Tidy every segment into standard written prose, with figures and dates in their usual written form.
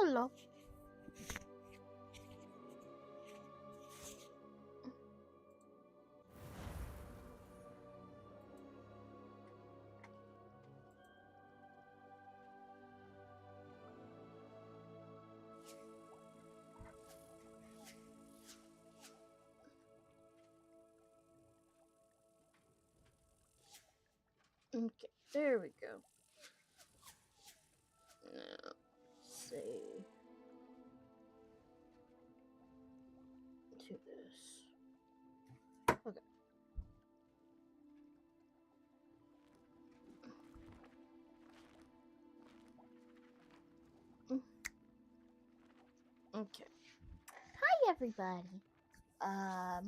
Hello. Okay, there we go. Now, let's see. Do this. Okay. Okay. Hi, everybody.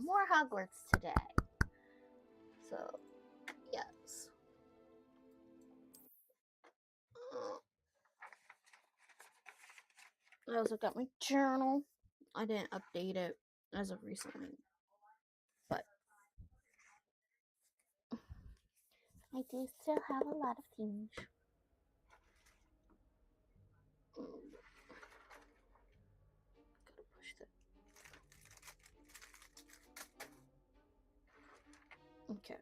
More Hogwarts today. So, yes. I also got my journal. I didn't update it as of recently, but I do still have a lot of things. Gotta push that. Okay.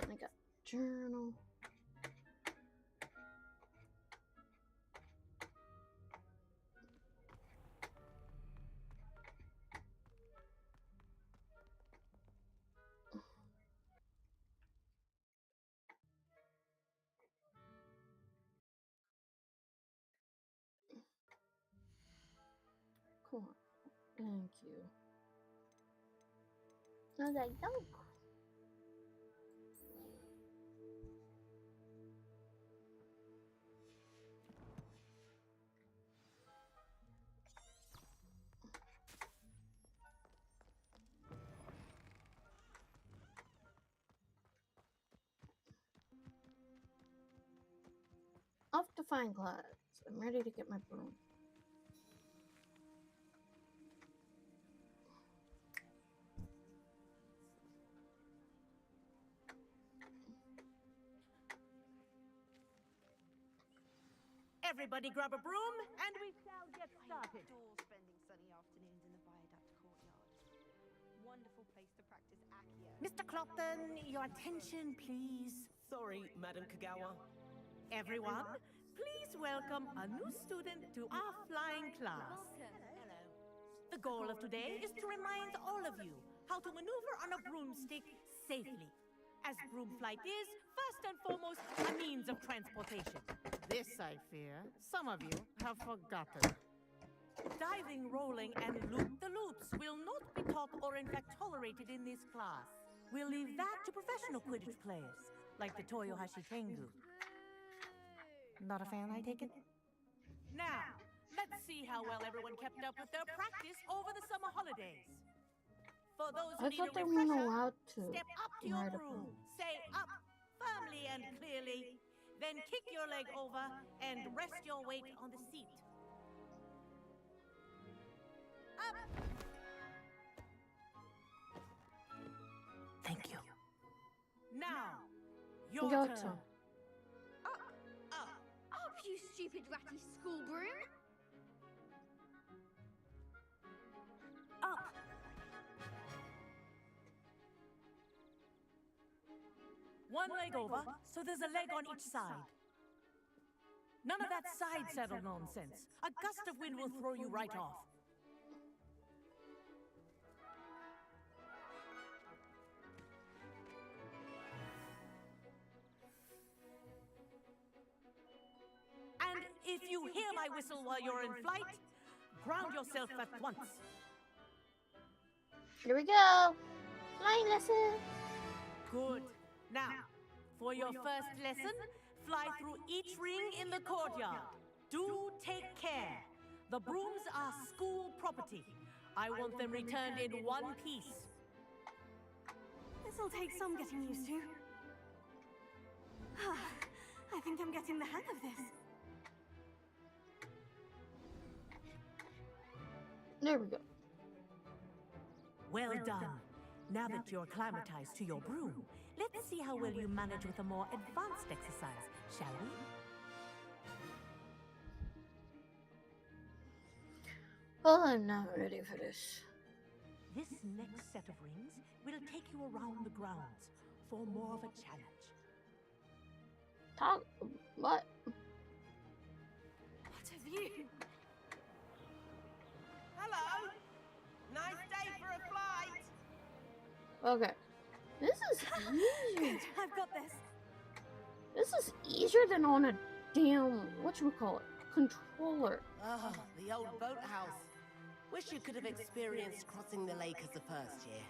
I got journal. Cool. Thank you. I was like, don't. Off to find class. I'm ready to get my broom. Everybody grab a broom, and we shall get started. Adore spending sunny afternoons in the viaduct courtyard. Wonderful place to practice Accio. Mr. Clopton, your attention, please. Sorry, Madam Kagawa. Everyone, please welcome a new student to our flying class. Hello. The goal of today is to remind all of you how to maneuver on a broomstick safely, as broom flight is, first and foremost, a means of transportation. This, I fear, some of you have forgotten. Diving, rolling, and loop-the-loops will not be taught or in fact tolerated in this class. We'll leave that to professional Quidditch players, like the Toyohashi Tengu. Not a fan, I take it? Now, let's see how well everyone kept up with their practice over the summer holidays. For those who I need thought a they weren't refresher, allowed to step up to your ride a broom, broom. say up firmly and clearly, then kick your leg over and rest your weight on the seat. Up! Thank you. Now, your turn. Up, you stupid ratty school broom! Up! One leg over, so there's a leg on each side. None of that side saddle nonsense. A gust of wind will throw you right off. And if you hear my whistle while you're in flight, ground yourself at once. Here we go. Flying lesson. Good. Now, for your first lesson, fly through each ring in the courtyard. Do take care. The brooms are school property. I want them returned in one piece. This'll take some getting used to. I think I'm getting the hang of this. There we go. Well done. Now that you're acclimatized to your broom, let's see how well you manage with a more advanced exercise, shall we? Oh, I'm not ready for this. This next set of rings will take you around the grounds for more of a challenge. Talk. What? What a view! Hello. Nice day for a flight. Okay. This is easier. Good, I've got this. This is easier than on a damn, whatchamacallit, controller. Oh, the old boathouse. Wish you could have experienced crossing the lake as a first year.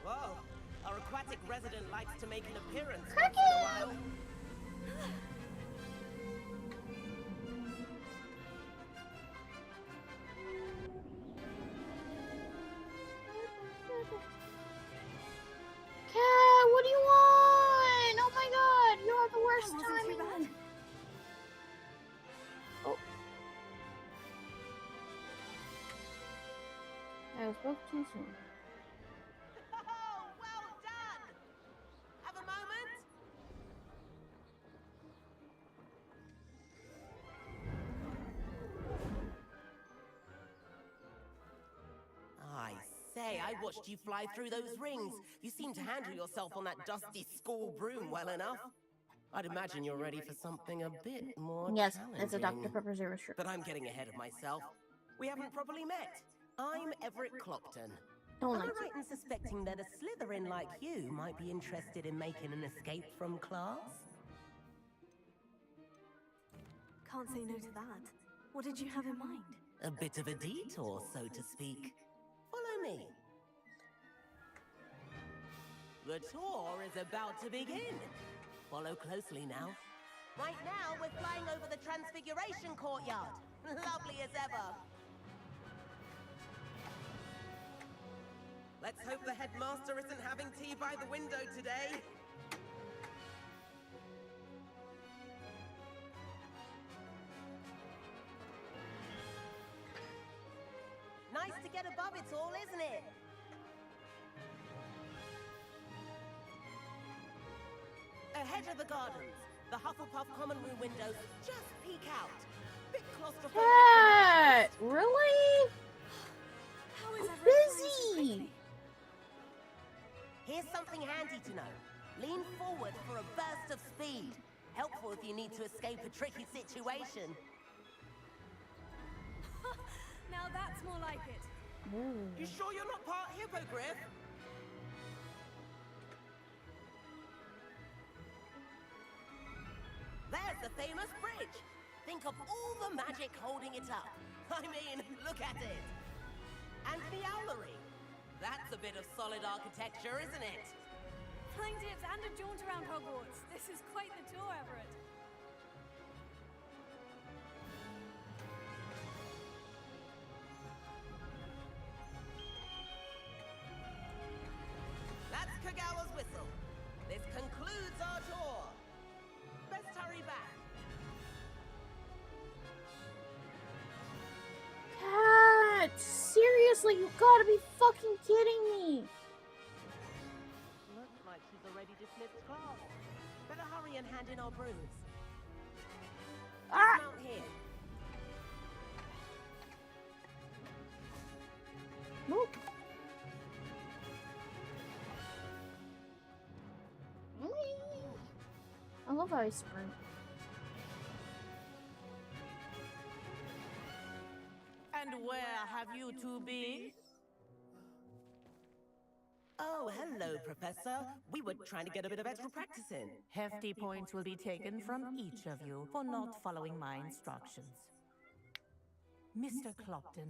Whoa, our aquatic resident likes to make an appearance once in a while. Cat, what do you want? Oh my god, you have the worst That wasn't too timing. bad. Oh. I spoke too soon. Oh, well done! Have a moment? I say, I watched you fly through those rings. You seem to handle yourself on that dusty school broom well enough. I'd imagine you're ready for something a bit more Yes, it's a Dr. challenging. Pepper Zero shirt. But I'm getting ahead of myself. We haven't properly met. I'm Everett Clopton. Don't Am I like it. right in suspecting that a Slytherin like you might be interested in making an escape from class? Can't say no to that. What did you have in mind? A bit of a detour, so to speak. Follow me. The tour is about to begin. Follow closely now. Right now, we're flying over the Transfiguration Courtyard. Lovely as ever. Let's hope the headmaster isn't having tea by the window today. Nice to get above it all, isn't it? Ahead of the gardens, the Hufflepuff common room windows just peek out. Bit claustrophobic. Cat, really? How is I'm everyone busy. quickly? Here's something handy to know. Lean forward for a burst of speed. Helpful if you need to escape a tricky situation. Now that's more like it. You sure you're not part hippogriff? There's the famous bridge. Think of all the magic holding it up. I mean, look at it. And the owlery. That's a bit of solid architecture, isn't it? Flying dips and a jaunt around Hogwarts. This is quite the tour, Everett. That's Kagawa's whistle. This concludes our tour. Best hurry back. Cat, seriously, you gotta be fucking kidding me. Looks like she's already dismissed class. Better hurry and hand in our brooms. Ah! Dismount here. Nope. I love how I sprint. And where have you two been? Oh, hello, Professor. We were trying to get a bit of extra practice in. Hefty points will be taken from each of you for not following my instructions. Mr. Clopton,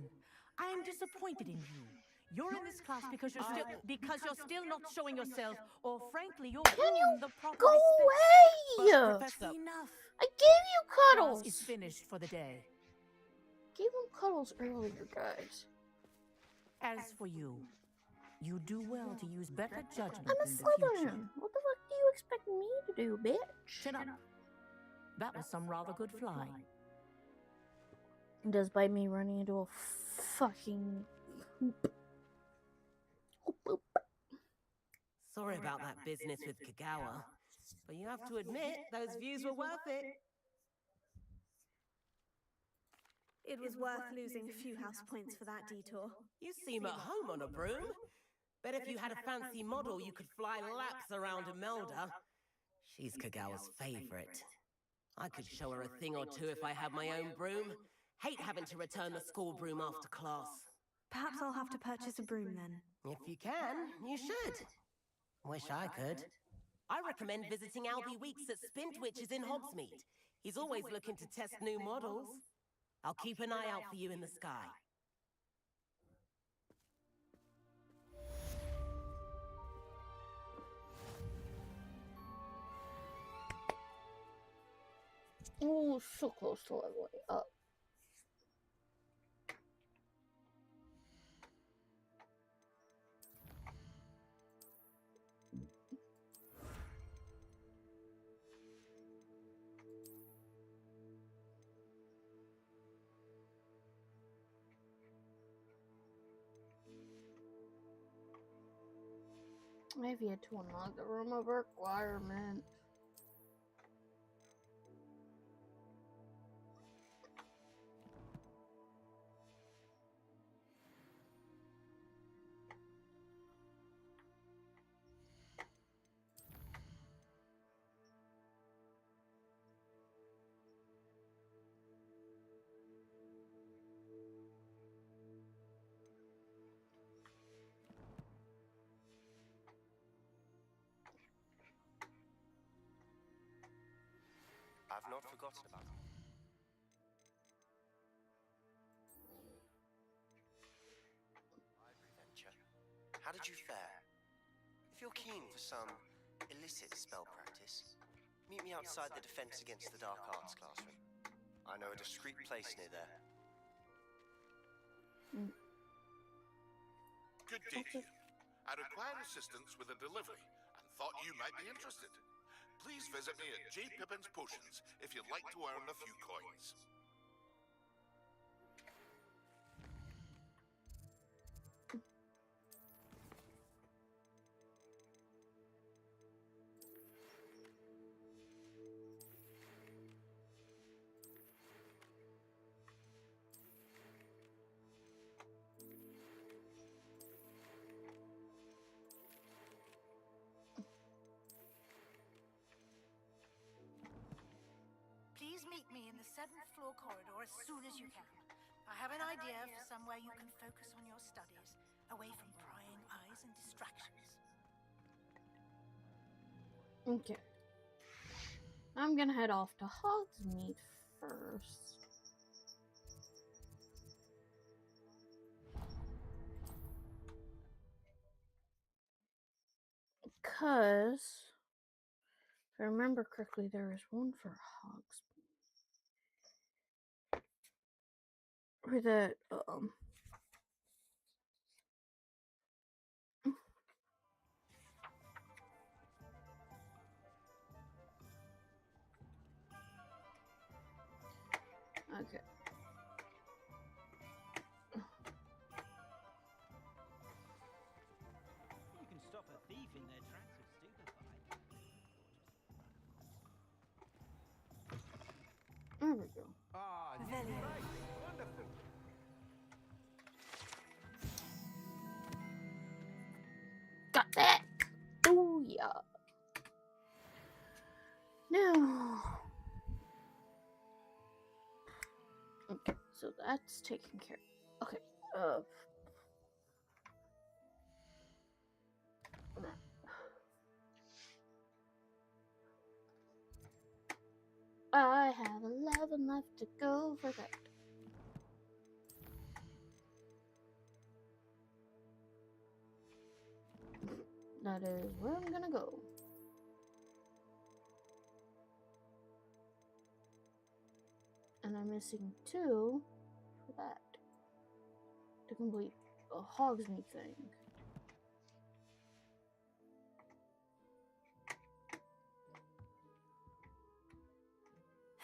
I am disappointed in you. You're in this class because you're still not showing yourself, or frankly, you're doing the proper Go respect. away! Professor, Enough. I gave you Class cuddles. is finished for the day. Gave him cuddles earlier, guys. As for you, you do well to use better judgment I'm a in the future. Slytherin. What the fuck do you expect me to do, bitch? Chin up. That was some rather good flying. Just by me running into a fucking hoop. Sorry about that business with Kagawa, but you have to admit, those views were worth it. It was worth losing a few house points for that detour. You seem at home on a broom. Bet if you had a fancy model, you could fly laps around Imelda. She's Kagawa's favorite. I could show her a thing or two if I had my own broom. Hate having to return the school broom after class. Perhaps I'll have to purchase a broom then. If you can, you should. Wish I could. I recommend visiting Albie Weeks at Spintwitch's in Hogsmeade. He's always looking to test new models. I'll keep an eye out for you in the sky. Oh, so close to leveling up. I have yet to unlock the room of requirement. I've not forgotten about it. Library venture. How did you fare? If you're keen for some illicit spell practice, meet me outside the Defense Against the Dark Arts classroom. I know a discreet place near there. Good day to you. I require assistance with a delivery and thought you might be interested. Please visit me at J. Pippin's Potions if you'd like to earn a few coins. Please meet me in the 7th floor corridor as soon as you can. I have an idea for somewhere you can focus on your studies, away from prying eyes and distractions. Okay. I'm gonna head off to Hogsmeade first. Because, if I remember correctly, there is one for Hogsmeade. Or that, okay. You can stop a thief in their tracks with stupefy. There we go. Ah, wonderful. Got that! Oh, yeah. Now. Okay, so that's taken care of. Okay, I have 11 left to go for that. That is where I'm gonna go. And I'm missing 2 for that. To complete a Hogsmeade thing.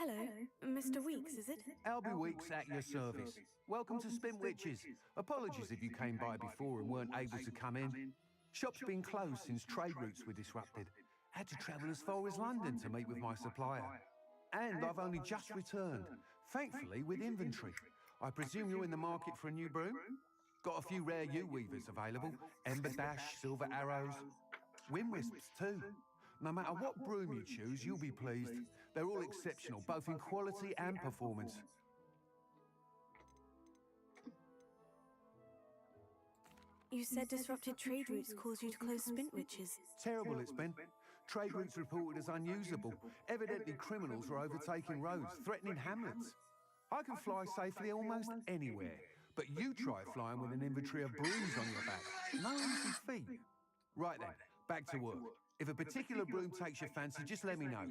Hello, Mr. Weeks, is it? Albie Weeks at your service. Welcome to Spintwitches. Apologies if you came by before and weren't able to come in. Shop's been closed since trade routes were disrupted. Had to travel as far as London to meet with my supplier. And I've only just returned, thankfully with inventory. I presume you're in the market for a new broom? Got a few rare U-weavers available. Ember Dash, Silver Arrows, Wind Wisps too. No matter what broom you choose, you'll be pleased. They're all exceptional, both in quality and performance. You said disrupted trade routes caused you to close Spintwitches. Terrible it's been. Trade routes reported as unusable. Evidently criminals were overtaking roads, threatening hamlets. I can fly safely almost anywhere, but you try flying with an inventory of brooms on your back. No easy feat. Right then, back to work. If a particular broom takes your fancy, just let me know.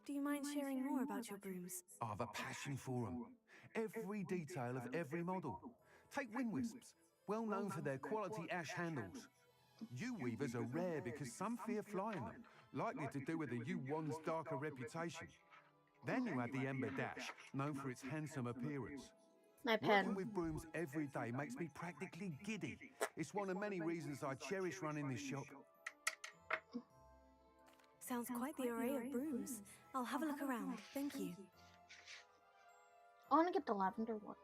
Do you mind sharing more about your brooms? I've a passion for them. Every detail of every model. Take Wind Wisps, well known for their quality ash handles. U-weavers are rare because some fear flying them, likely to do with the U-one's darker reputation. Then you have the Ember Dash, known for its handsome appearance. My Working pen. with brooms every day makes me practically giddy. It's one of many reasons I cherish running this shop. Sounds quite the array of brooms. I'll have a look around, thank you. I want to get the lavender one.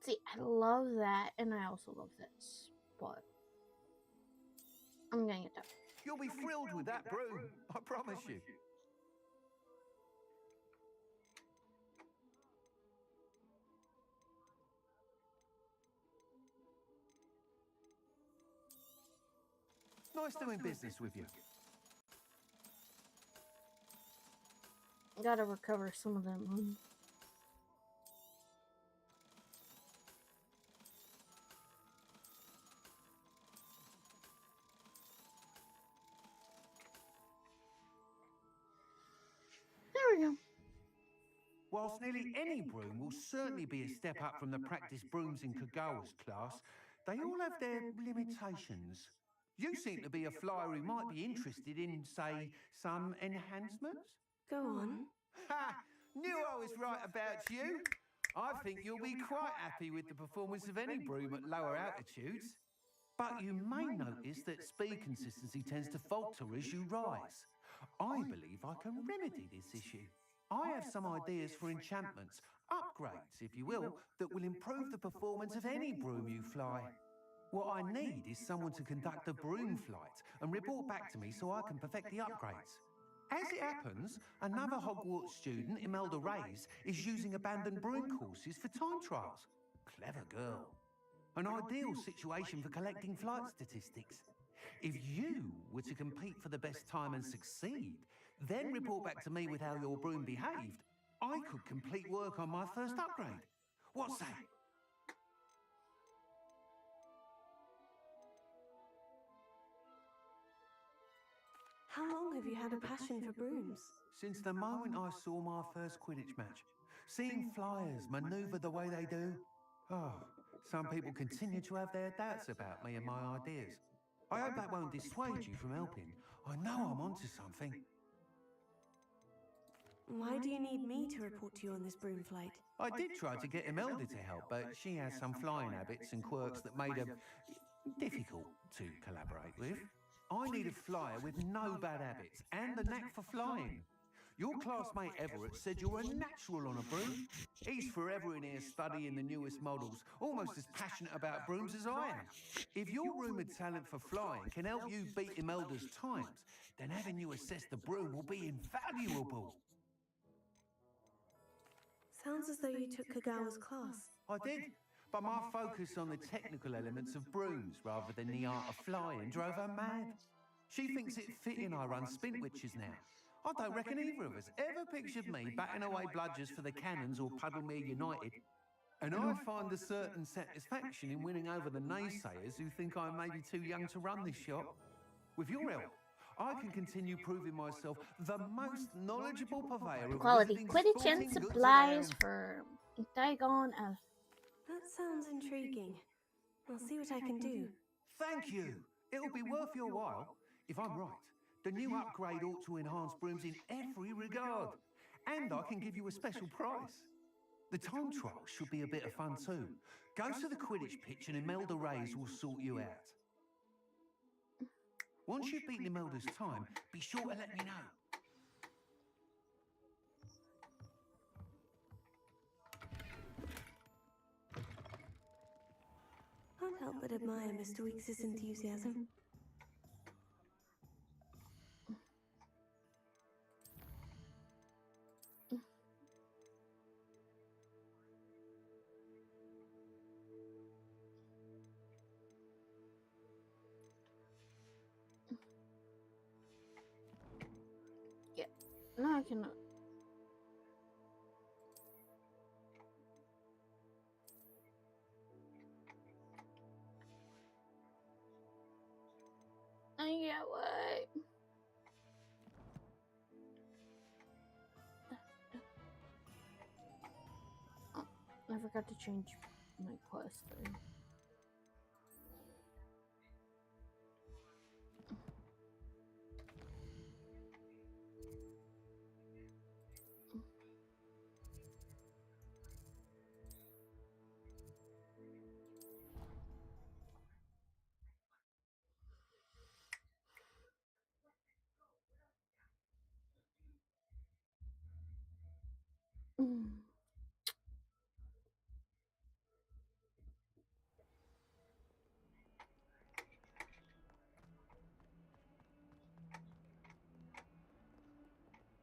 See, I love that, and I also love this, but I'm gonna get that. You'll be thrilled with that broom, I promise you. Nice doing business with you. Gotta recover some of them. There we go. Whilst nearly any broom will certainly be a step up from the practice brooms in Kagawa's class, they all have their limitations. You seem to be a flyer who might be interested in, say, some enhancements? Go on. Ha! Knew I was right about you. I think you'll be quite happy with the performance of any broom at lower altitudes. But you may notice that speed consistency tends to falter as you rise. I believe I can remedy this issue. I have some ideas for enchantments, upgrades, if you will, that will improve the performance of any broom you fly. What I need is someone to conduct a broom flight and report back to me so I can perfect the upgrades. As it happens, another Hogwarts student, Imelda Reyes, is using abandoned broom courses for time trials. Clever girl. An ideal situation for collecting flight statistics. If you were to compete for the best time and succeed, then report back to me with how your broom behaved, I could complete work on my first upgrade. What's that? How long have you had a passion for brooms? Since the moment I saw my first Quidditch match. Seeing flyers manoeuvre the way they do. Oh, some people continue to have their doubts about me and my ideas. I hope that won't dissuade you from helping. I know I'm onto something. Why do you need me to report to you on this broom flight? I did try to get Imelda to help, but she has some flying habits and quirks that made her difficult to collaborate with. I need a flyer with no bad habits and the knack for flying. Your classmate Everett said you're a natural on a broom. He's forever in here studying the newest models, almost as passionate about brooms as I am. If your rumoured talent for flying can help you beat Imelda's times, then having you assess the broom will be invaluable. Sounds as though you took Kagawa's class. I did, but my focus on the technical elements of brooms rather than the art of flying drove her mad. She thinks it fitting I run Spintwitches now. I don't reckon either of us ever pictured me batting away bludgers for the Cannons or Puddlemere United. And I find a certain satisfaction in winning over the naysayers who think I may be too young to run this shop. With your help, I can continue proving myself the most knowledgeable purveyor of Quality wizarding Quidditch sporting and goods supplies around. for Diagon Elf. That sounds intriguing. I'll see what I can do. Thank you. It'll be worth your while. If I'm right, the new upgrade ought to enhance brooms in every regard. And I can give you a special price. The time trial should be a bit of fun too. Go to the Quidditch pitch and Imelda Reyes will sort you out. Once you've beaten Imelda's time, be sure to let me know. Can't help but admire Mr. Weekes' enthusiasm. Yeah. No, I cannot. Yeah, what? Oh, I forgot to change my quest thing.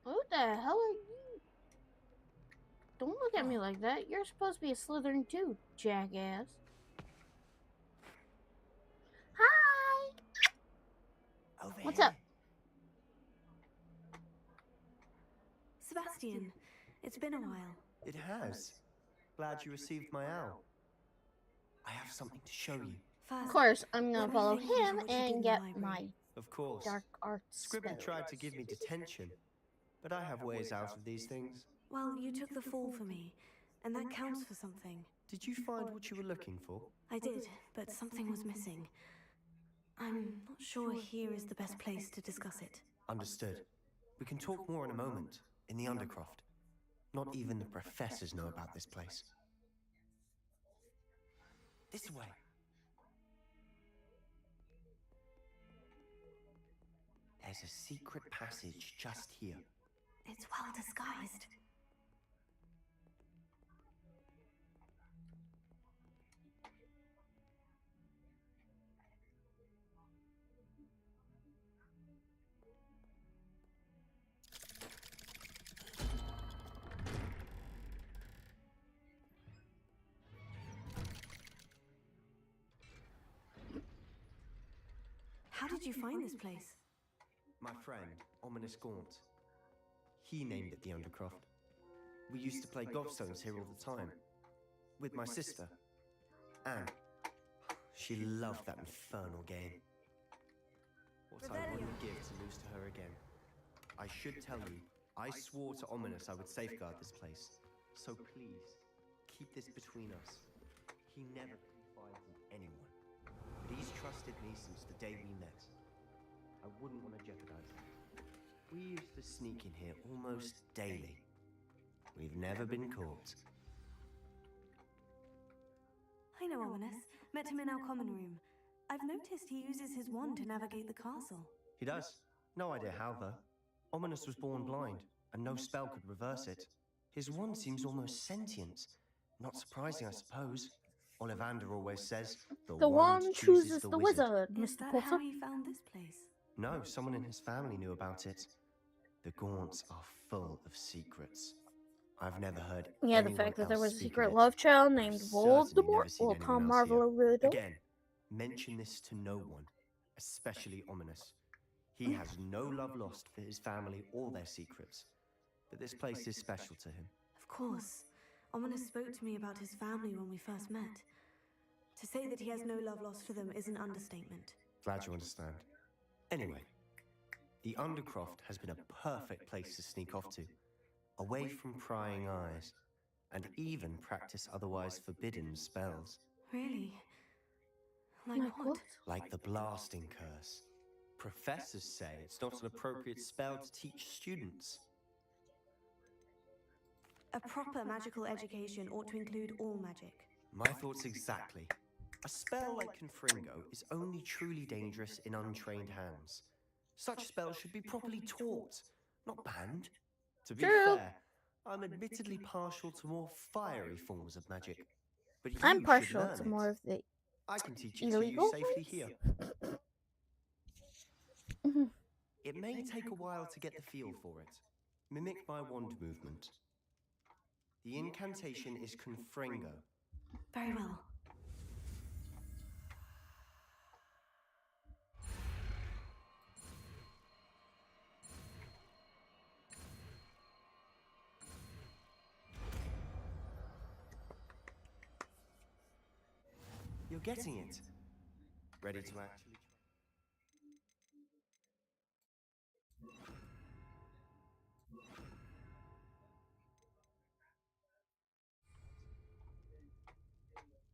Who the hell are you? Don't look at me like that. You're supposed to be a Slytherin too, jackass. Hi! What's up? Sebastian, it's been a while. It has. Glad you received my owl. I have something to show you. Of course, I'm gonna let me follow think into him what you did in and the get library. my Of course. dark arts. Scribbin spell. tried to give me detention, but I have ways out of these things. Well, you took the fall for me, and that counts for something. Did you find what you were looking for? I did, but something was missing. I'm not sure here is the best place to discuss it. Understood. We can talk more in a moment, in the Undercroft. Not even the professors know about this place. This way. There's a secret passage just here. It's well disguised. How did you find this place? My friend, Ominous Gaunt. He named it the Undercroft. We used to play gobstones here all the time. With my sister, Anne. She loved that infernal game. What I wouldn't give to lose to her again. I should tell you, I swore to Ominous I would safeguard this place. So please, keep this between us. He never confides in anyone. But he's trusted me since the day we met. I wouldn't want to jeopardize it. We used to sneak in here almost daily. We've never been caught. I know Ominous. Met him in our common room. I've noticed he uses his wand to navigate the castle. He does. No idea how, though. Ominous was born blind, and no spell could reverse it. His wand seems almost sentient. Not surprising, I suppose. Ollivander always says, The wand chooses the wizard, Is Mr. that Potter. how he found this place? No, someone in his family knew about it. The Gaunts are full of secrets. I've never heard Yeah, the anyone fact that there else was a speak secret of it. love child I've named certainly never Voldemort seen will anyone Tom else Marvel here. a riddle. Again, mention this to no one, especially Ominous. He has no love lost for his family or their secrets, but this place is special to him. Of course. Ominous spoke to me about his family when we first met. To say that he has no love lost for them is an understatement. Glad you understand. Anyway, The Undercroft has been a perfect place to sneak off to, away from prying eyes, and even practice otherwise forbidden spells. Really? Like what? Like the blasting curse. Professors say it's not an appropriate spell to teach students. A proper magical education ought to include all magic. My thoughts exactly. A spell like Confringo is only truly dangerous in untrained hands. Such spells should be properly taught, not banned. To be fair, I'm admittedly partial to more fiery forms of magic. But you I'm should partial learn to it. more of the I can teach it to illegal you safely ones? here. It may take a while to get the feel for it. Mimic my wand movement. The incantation is Confringo. Very well. You're getting it. Ready to actually...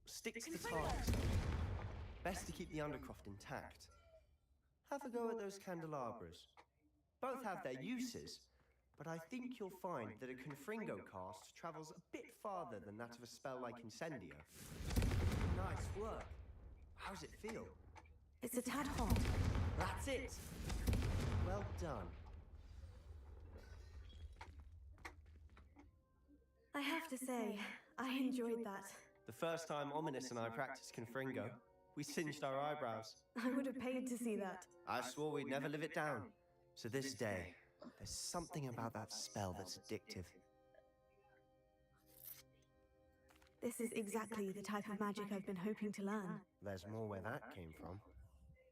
Stick to the target. Best to keep the Undercroft intact. Have a go at those candelabras. Both have their uses, but I think you'll find that a Confringo cast travels a bit farther than that of a spell like Incendio. Nice work. How's it feel? It's a tad hot. That's it. Well done. I have to say, I enjoyed that. The first time Ominous and I practiced Confringo, we singed our eyebrows. I would have paid to see that. I swore we'd never live it down. To this day, there's something about that spell that's addictive. This is exactly the type of magic I've been hoping to learn. There's more where that came from.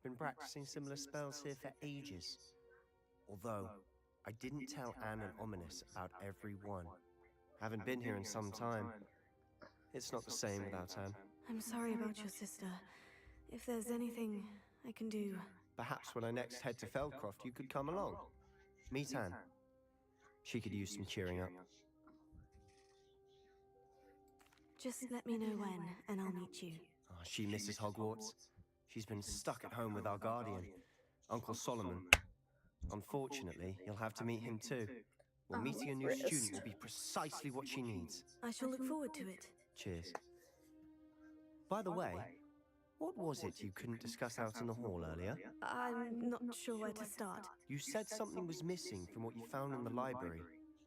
Been practicing similar spells here for ages. Although, I didn't tell Anne and Ominous about every one. Haven't been here in some time. It's not the same without Anne. I'm sorry about your sister. If there's anything I can do... Perhaps when I next head to Feldcroft, you could come along. Meet Anne. She could use some cheering up. Just let me know when, and I'll meet you. Oh, she misses Hogwarts. She's been stuck at home with our guardian, Uncle Solomon. Unfortunately, you'll have to meet him too. Well, meeting a new student will be precisely what she needs. I shall look forward to it. Cheers. By the way, what was it you couldn't discuss out in the hall earlier? I'm not sure where to start. You said something was missing from what you found in the library.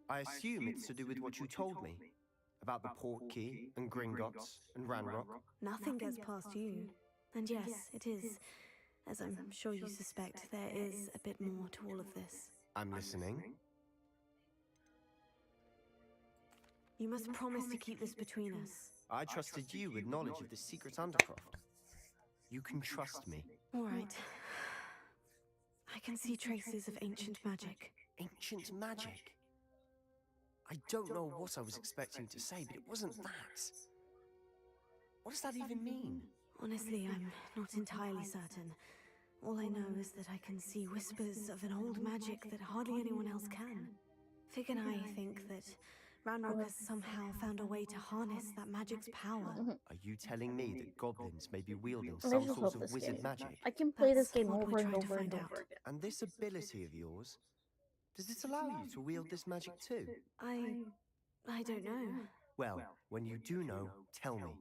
I assume it's to do with what you told me. About the port key, and Gringotts, and Ranrock. Nothing gets past you. And yes, it is. As I'm sure you suspect, there is a bit more to all of this. I'm listening. You must promise to keep this between us. I trusted you with knowledge of the secret Undercroft. You can trust me. All right. I can see traces of ancient magic. Ancient magic? I don't know what I was expecting to say, but it wasn't that. What does that even mean? Honestly, I'm not entirely certain. All I know is that I can see whispers of an old magic that hardly anyone else can. Fig and I think that Ranrock has somehow found a way to harness that magic's power. Are you telling me that goblins may be wielding some sort of wizard magic? I can play this game over and over and over again. And this ability of yours, does it allow you to wield this magic too? I don't know. Well, when you do know, tell me.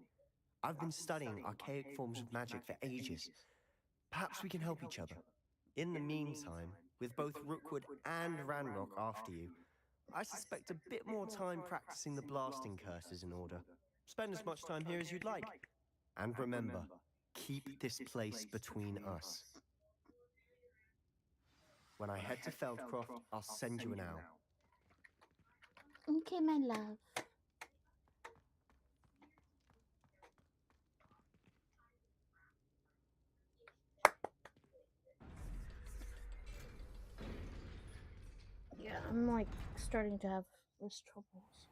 I've been studying archaic forms of magic for ages. Perhaps we can help each other. In the meantime, with both Rookwood and Ranrock after you, I suspect a bit more time practicing the blasting curse is in order. Spend as much time here as you'd like. And remember, keep this place between us. When I head to Feldcroft, I'll send you an owl. Okay, my love. Yeah, I'm like starting to have wrist troubles.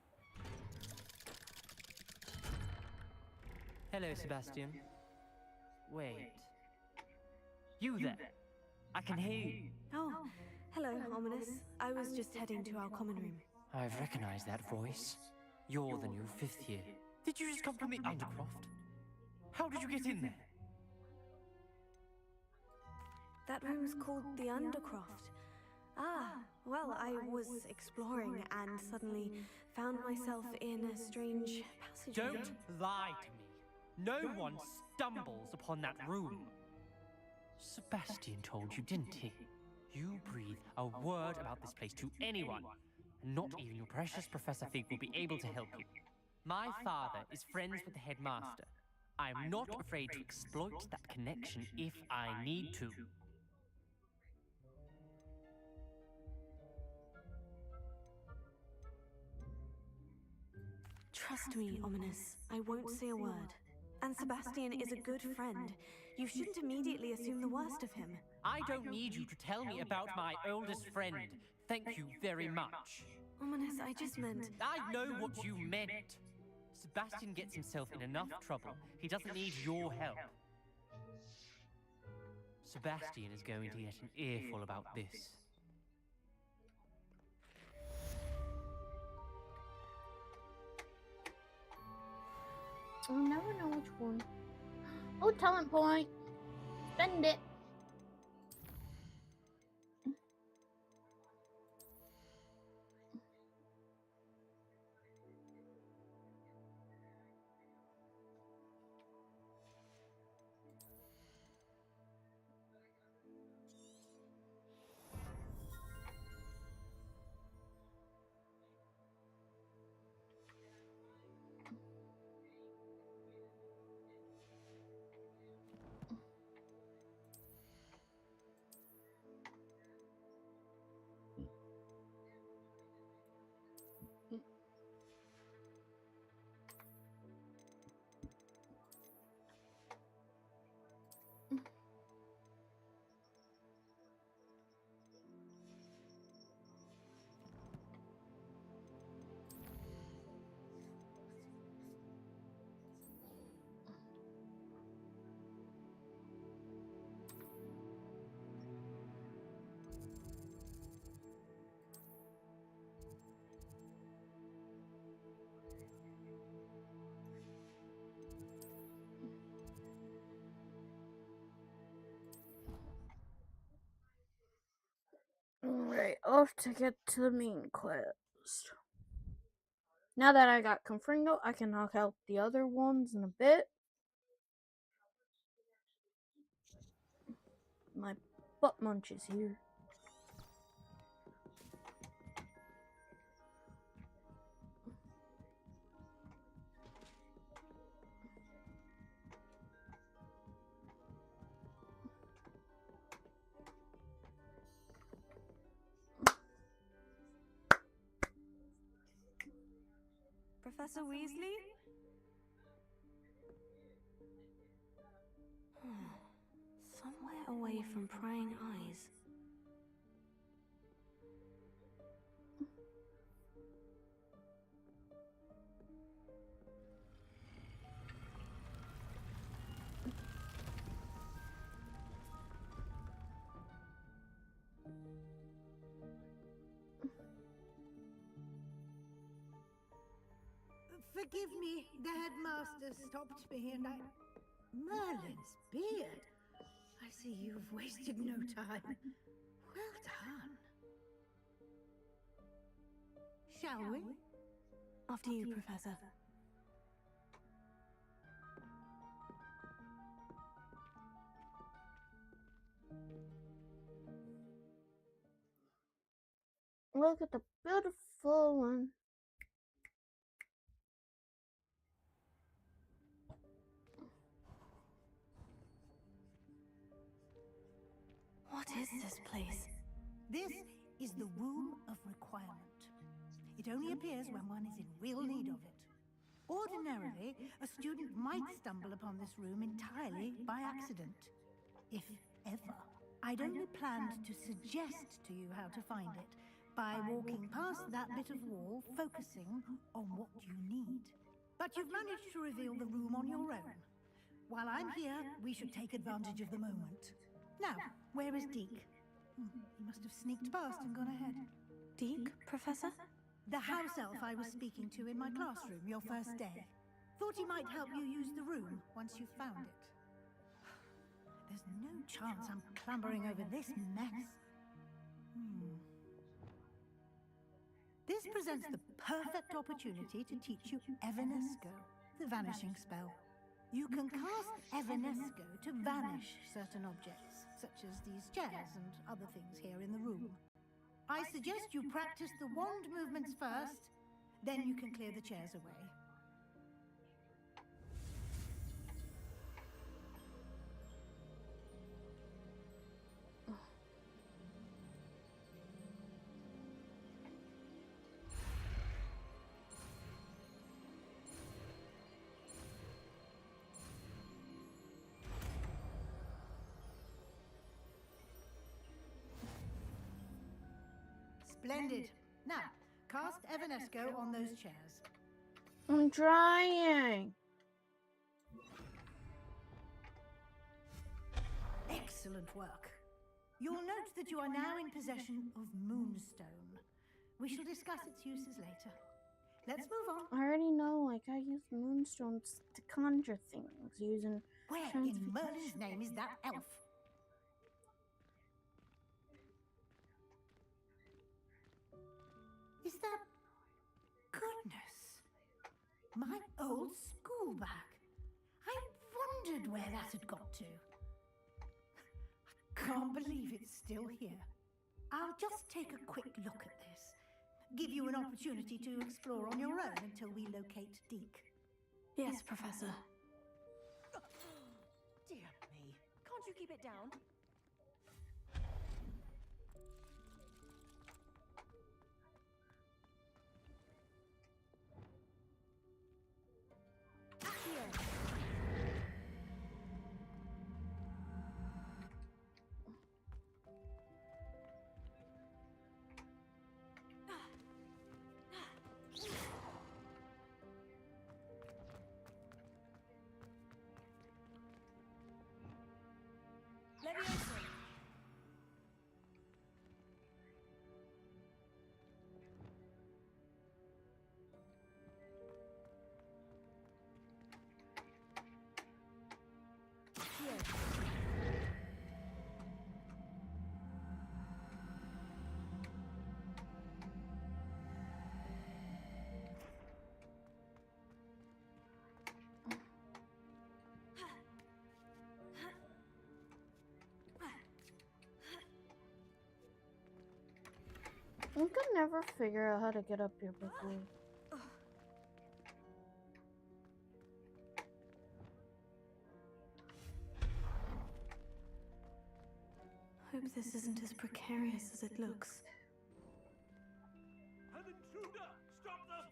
Hello, Sebastian. Wait. You there? I can hear you. Oh, Hello, Ominous. I was just heading to our common room. I've recognized that voice. You're the new 5th year. Did you just come from the Undercroft? How did you get in there? That room's called the Undercroft. Ah, well, I was exploring and suddenly found myself in a strange passageway. Don't lie to me. No one stumbles upon that room. Sebastian told you, didn't he? You breathe a word about this place to anyone, and not even your precious Professor Fig will be able to help you. My father is friends with the headmaster. I am not afraid to exploit that connection if I need to. Trust me, Ominous. I won't say a word. And Sebastian is a good friend. You shouldn't immediately assume the worst of him. I don't need you to tell me about my oldest friend. Thank you very much. Ominous, I just meant... I know what you meant. Sebastian gets himself in enough trouble. He doesn't need your help. Sebastian is going to get an earful about this. I'll never know which one. Oh, talent point. Spend it. Alright, off to get to the main quest. Now that I got Confringo, I can knock out the other ones in a bit. My butt munch is here. Professor Weasley? Somewhere away from prying eyes. Forgive me, the headmaster stopped me and I... Merlin's beard. I see you've wasted no time. Well done. Shall we? After you, Professor. Look at the beautiful one. What is this place? This is the Room of Requirement. It only appears when one is in real need of it. Ordinarily, a student might stumble upon this room entirely by accident. If ever. I'd only planned to suggest to you how to find it by walking past that bit of wall, focusing on what you need. But you've managed to reveal the room on your own. While I'm here, we should take advantage of the moment. Now, where is Deke? He must have sneaked past and gone ahead. Deke, Professor? The house elf I was speaking to in my classroom your first day. Thought he might help you use the room once you've found it. There's no chance I'm clambering over this mess. This presents the perfect opportunity to teach you Evanesco, the vanishing spell. You can cast Evanesco to vanish certain objects, such as these chairs and other things here in the room. I suggest you practice the wand movements first, then you can clear the chairs away. Splendid. Now, cast Evanesco on those chairs. I'm trying. Excellent work. You'll note that you are now in possession of Moonstone. We shall discuss its uses later. Let's move on. I already know, like, I use moonstones to conjure things using Where in Merlin's name is that elf? Is that... Goodness. My old school bag. I wondered where that had got to. I can't believe it's still here. I'll just take a quick look at this. Give you an opportunity to explore on your own until we locate Deke. Yes, Professor. Dear me. Can't you keep it down? I could never figure out how to get up here before. Hope this isn't as precarious as it looks. An intruder! Stop them!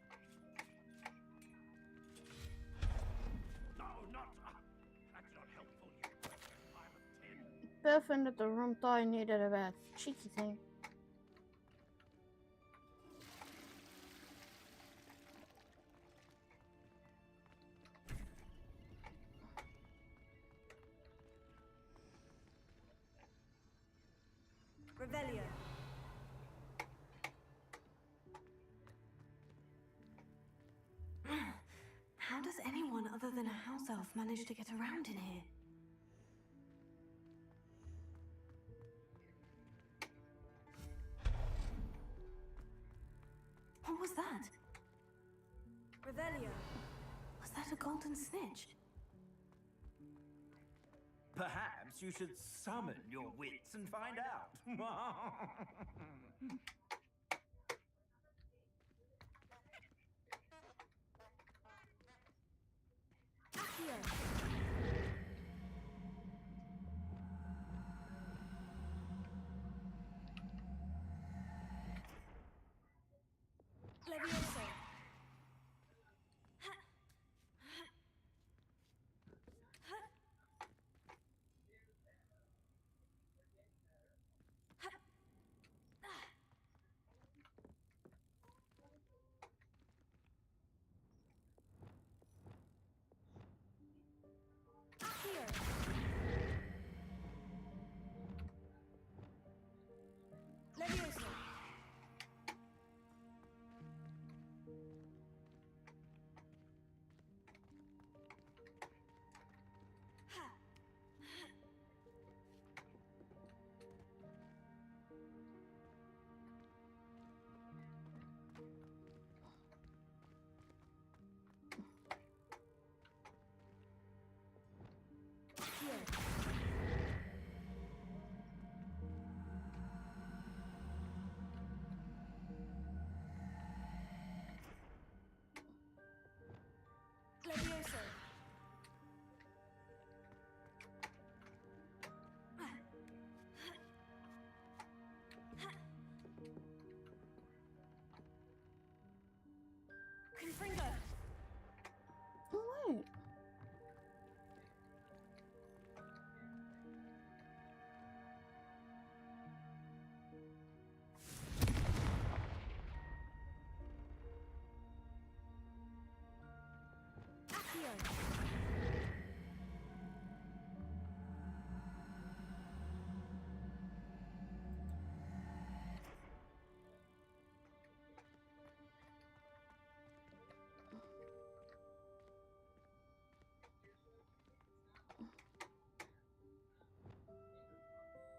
No, not... that's not helpful, you pile of tin. Beth entered the room, thought I needed a bath. Cheeky thing. Revelio. How does anyone other than a house elf manage to get around in here? What was that? Revelio. Was that a golden snitch? Perhaps you should summon your wits and find out. Levioso.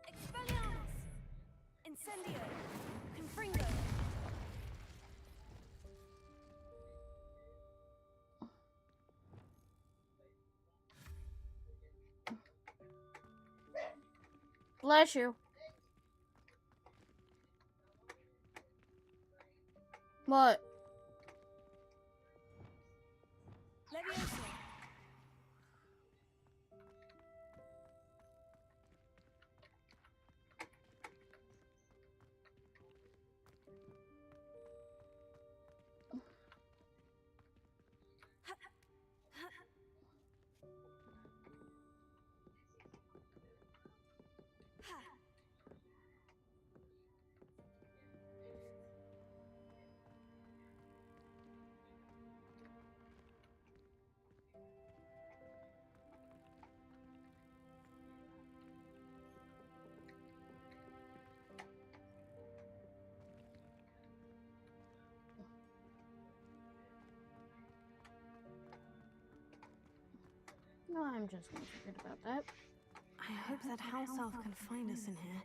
Expelliarmus! Incendio! Confringo! Bless you. What? Levioso! No, I'm just gonna forget about that. I hope that house elf can find us in here.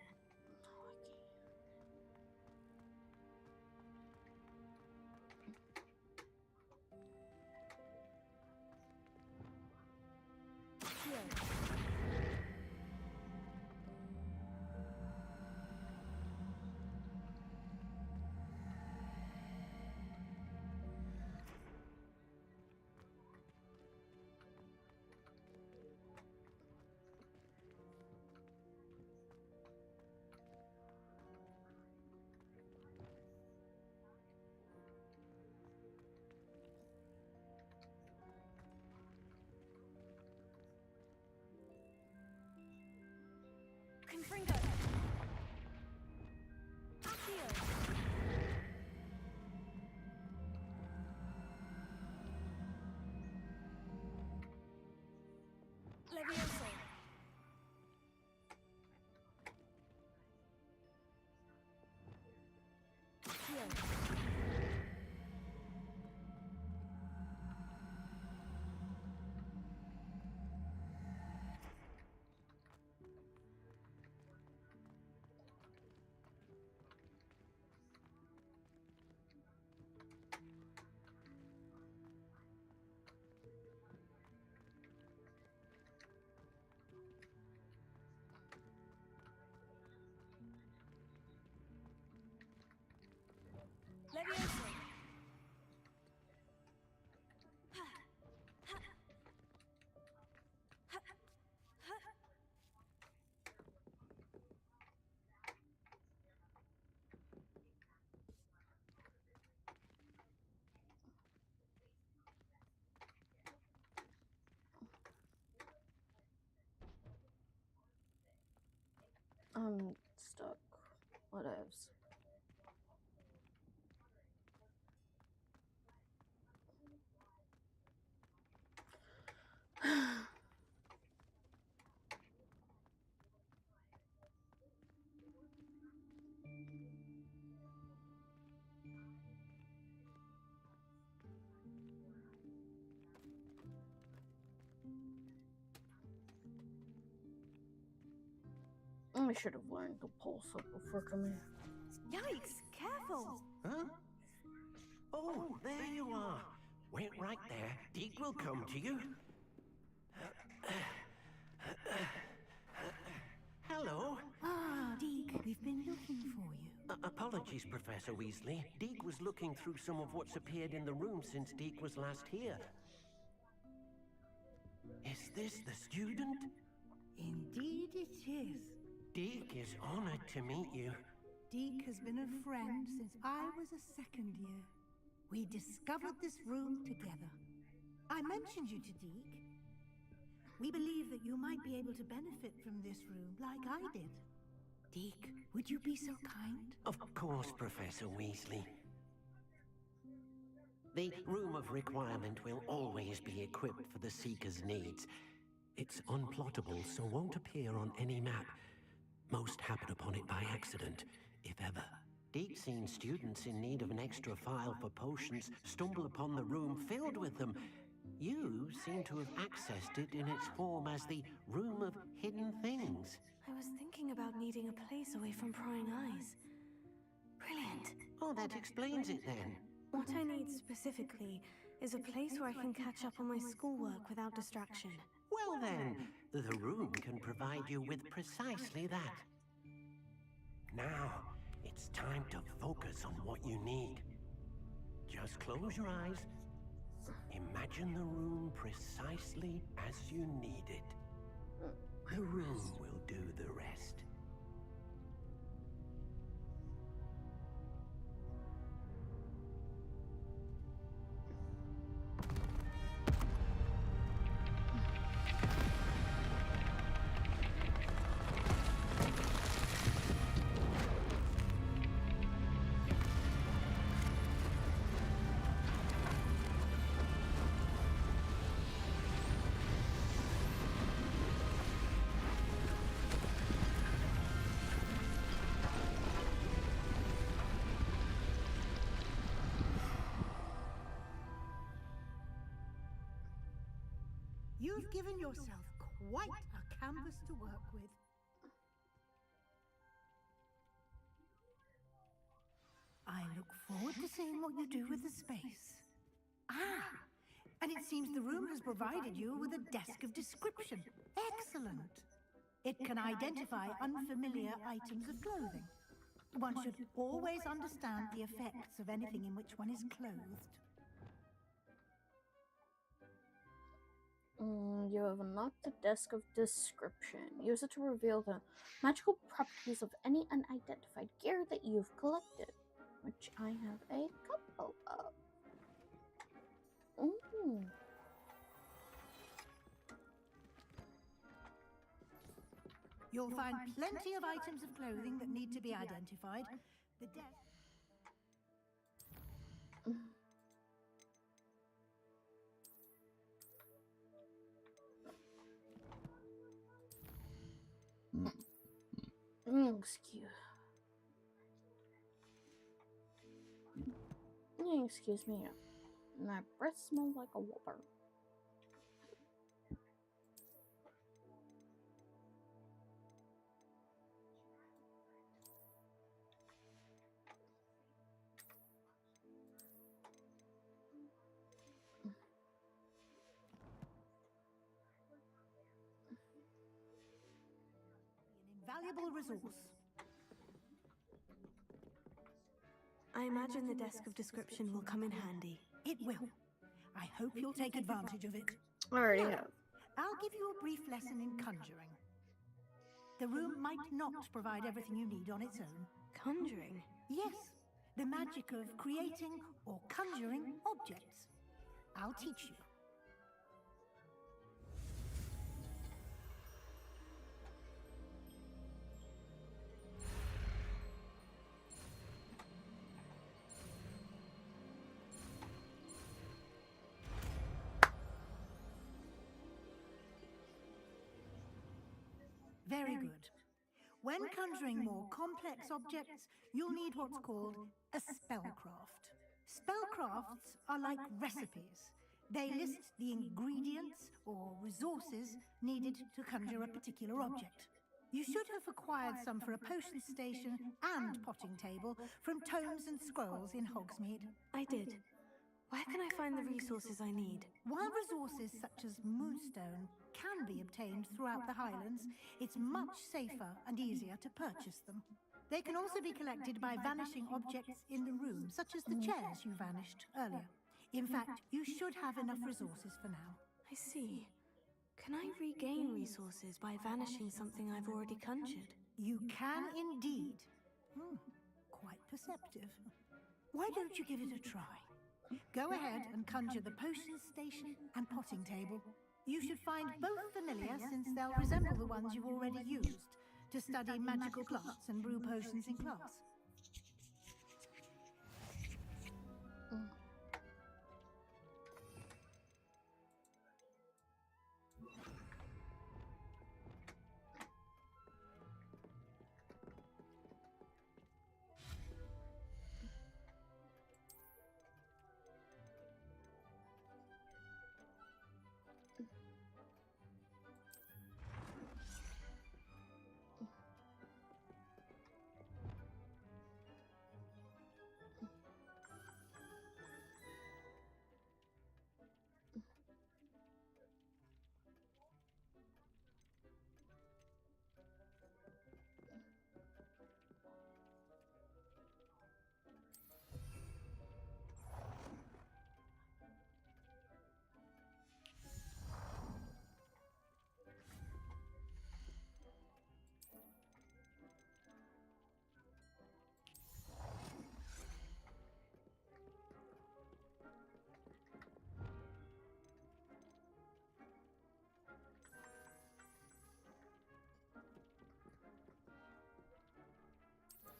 Confringo! Accio! Levioso! Accio! Levioso! I'm stuck. Whatevs. I should have learned the pulse up before coming here. Yikes! Careful! Huh? Oh, there you are. Wait right there. Deke will come to you. Hello. Ah, Deke, we've been looking for you. Apologies, Professor Weasley. Deke was looking through some of what's appeared in the room since Deke was last here. Is this the student? Indeed it is. Deke is honored to meet you. Deke has been a friend since I was a second year. We discovered this room together. I mentioned you to Deke. We believe that you might be able to benefit from this room like I did. Deke, would you be so kind? Of course, Professor Weasley. The Room of Requirement will always be equipped for the Seeker's needs. It's unplottable, so won't appear on any map. Most happen upon it by accident, if ever. Deep-seen students in need of an extra file for potions stumble upon the room filled with them. You seem to have accessed it in its form as the Room of Hidden Things. I was thinking about needing a place away from prying eyes. Brilliant. Oh, that explains it then. What I need specifically is a place where I can catch up on my schoolwork without distraction. Well then, the room can provide you with precisely that. Now, it's time to focus on what you need. Just close your eyes. Imagine the room precisely as you need it. The room will do the rest. You've given yourself quite a canvas to work with. I look forward to seeing what you do with the space. Ah, and it seems the room has provided you with a desk of description. Excellent. It can identify unfamiliar items of clothing. One should always understand the effects of anything in which one is clothed. You have unlocked the Desk of Description. Use it to reveal the magical properties of any unidentified gear that you've collected, which I have a couple of. You'll find plenty of items of clothing that need to be identified. The desk... Excuse me. My breath smells like a whopper. An invaluable resource. I imagine the Desk of Description will come in handy. It will. I hope you'll take advantage of it. I already have. I'll give you a brief lesson in conjuring. The room might not provide everything you need on its own. Conjuring? Yes, the magic of creating or conjuring objects. I'll teach you. Very good. When conjuring more complex objects, you'll need what's called a spellcraft. Spellcrafts are like recipes. They list the ingredients or resources needed to conjure a particular object. You should have acquired some for a potion station and potting table from tomes and scrolls in Hogsmeade. I did. Where can I find the resources I need? While resources such as moonstone can be obtained throughout the Highlands, it's much safer and easier to purchase them. They can also be collected by vanishing objects in the room, such as the chairs you vanished earlier. In fact, you should have enough resources for now. I see. Can I regain resources by vanishing something I've already conjured? You can indeed. Quite perceptive. Why don't you give it a try? Go ahead and conjure the potion station and potting table. You should find both familiar, since they'll resemble the ones you've already used to study magical plants and brew potions in class.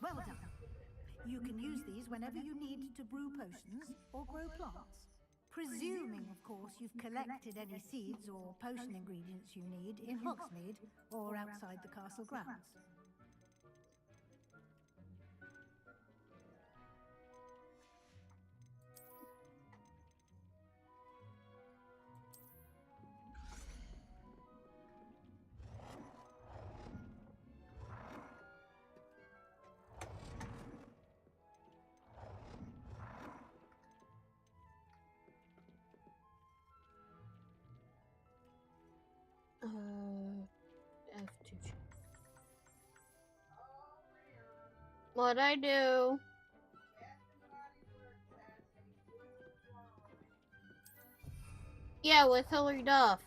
Well done. You can use these whenever you need to brew potions or grow plants. Presuming, of course, you've collected any seeds or potion ingredients you need in Hogsmeade or outside the castle grounds. F2. What'd I do? Yeah, with Hilary Duff.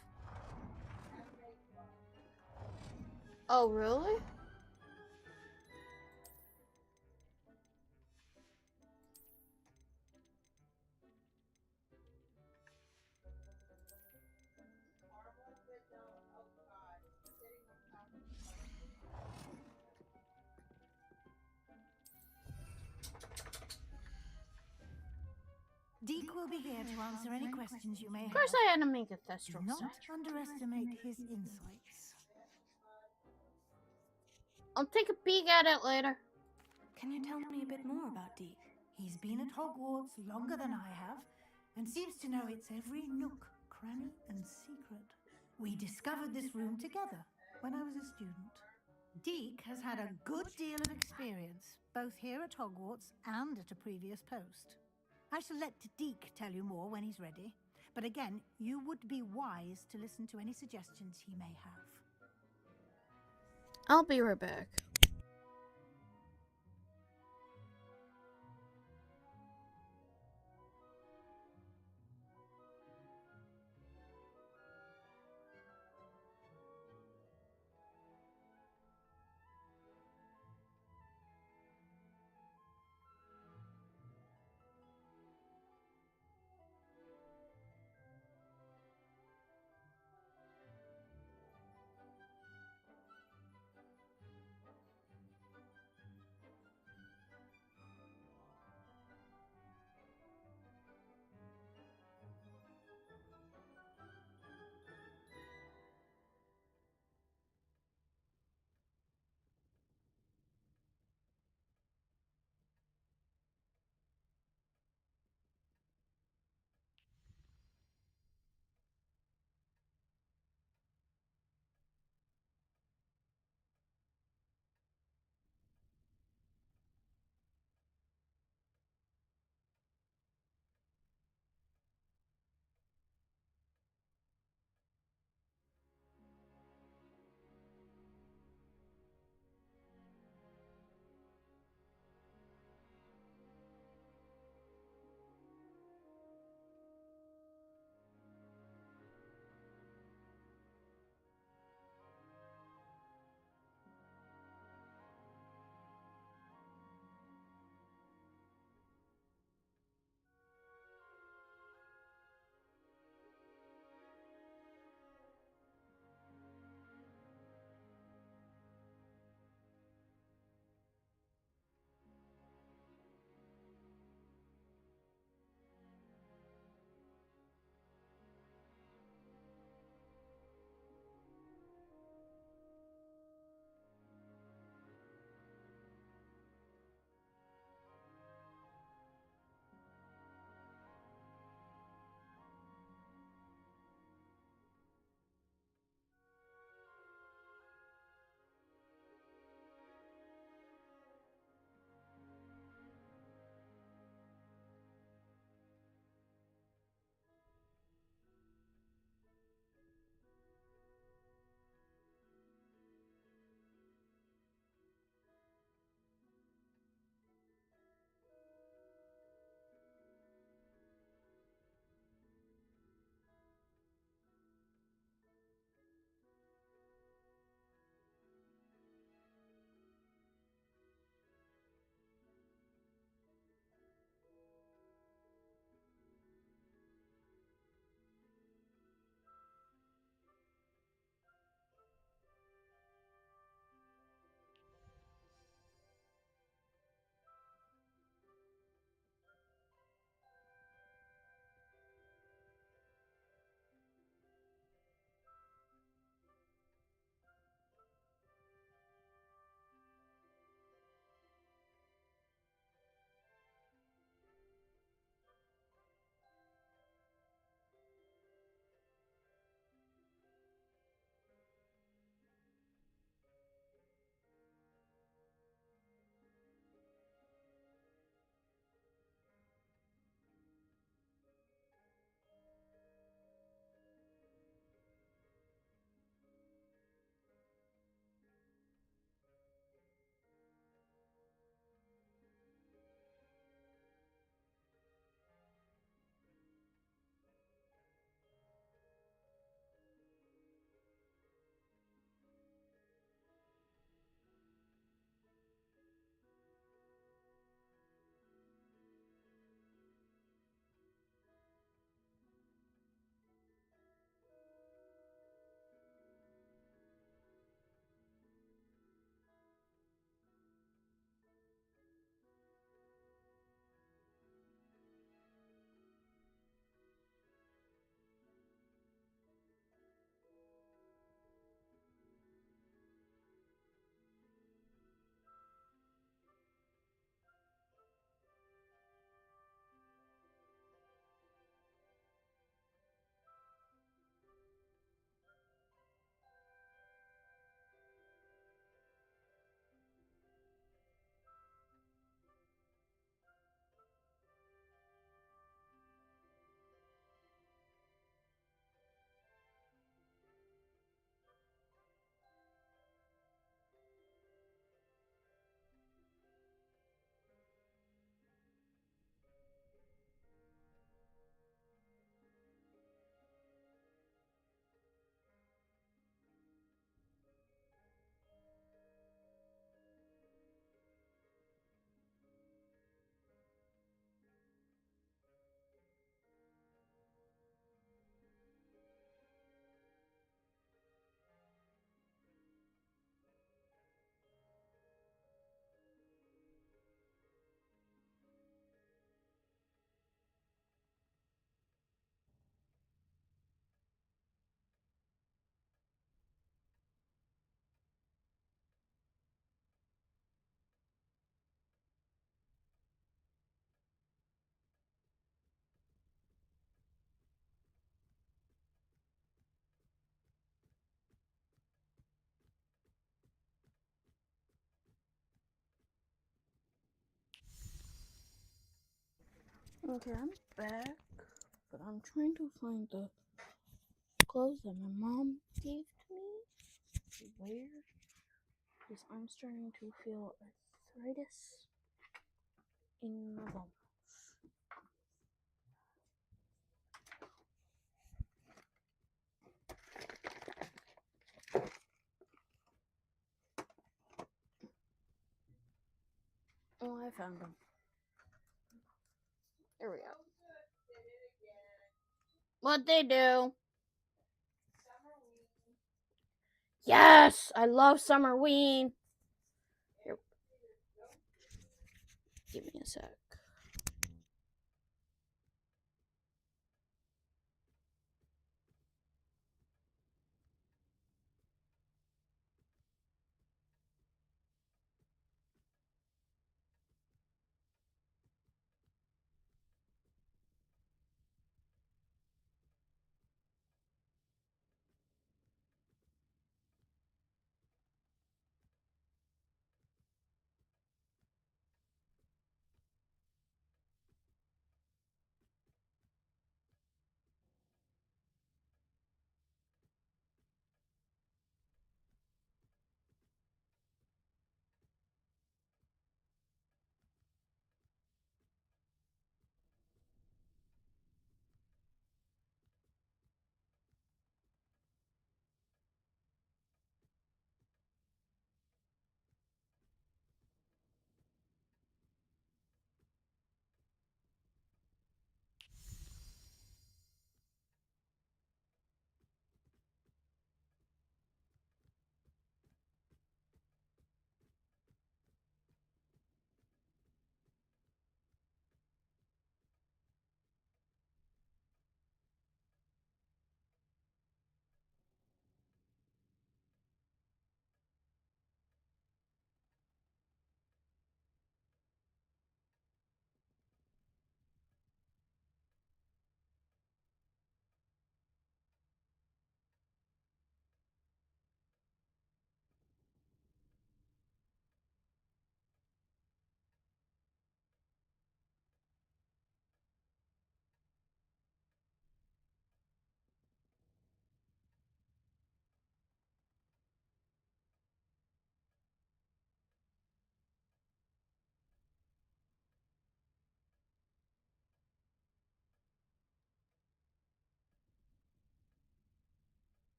Oh, really? Deke will be here to answer any questions you may have. Of course I had to make a test Do roll. not underestimate his insights. I'll take a peek at it later. Can you tell me a bit more about Deke? He's been at Hogwarts longer than I have, and seems to know its every nook, cranny, and secret. We discovered this room together when I was a student. Deke has had a good deal of experience, both here at Hogwarts and at a previous post. I shall let Deke tell you more when he's ready, but again, you would be wise to listen to any suggestions he may have. I'll be right back. Okay, I'm back, but I'm trying to find the clothes that my mom gave to me. Where? Because I'm starting to feel arthritis in my bones. Oh, I found them. There we go. What'd they do? Yes! I love Summerween! Here. Give me a sec.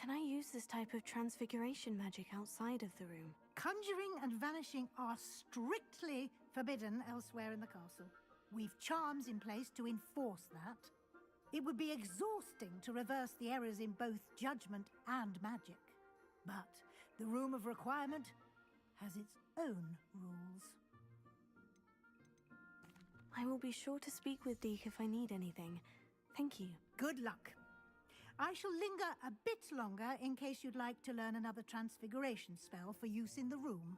Can I use this type of transfiguration magic outside of the room? Conjuring and vanishing are strictly forbidden elsewhere in the castle. We've charms in place to enforce that. It would be exhausting to reverse the errors in both judgment and magic. But the Room of Requirement has its own rules. I will be sure to speak with Deke if I need anything. Thank you. Good luck. I shall linger a bit longer in case you'd like to learn another transfiguration spell for use in the room.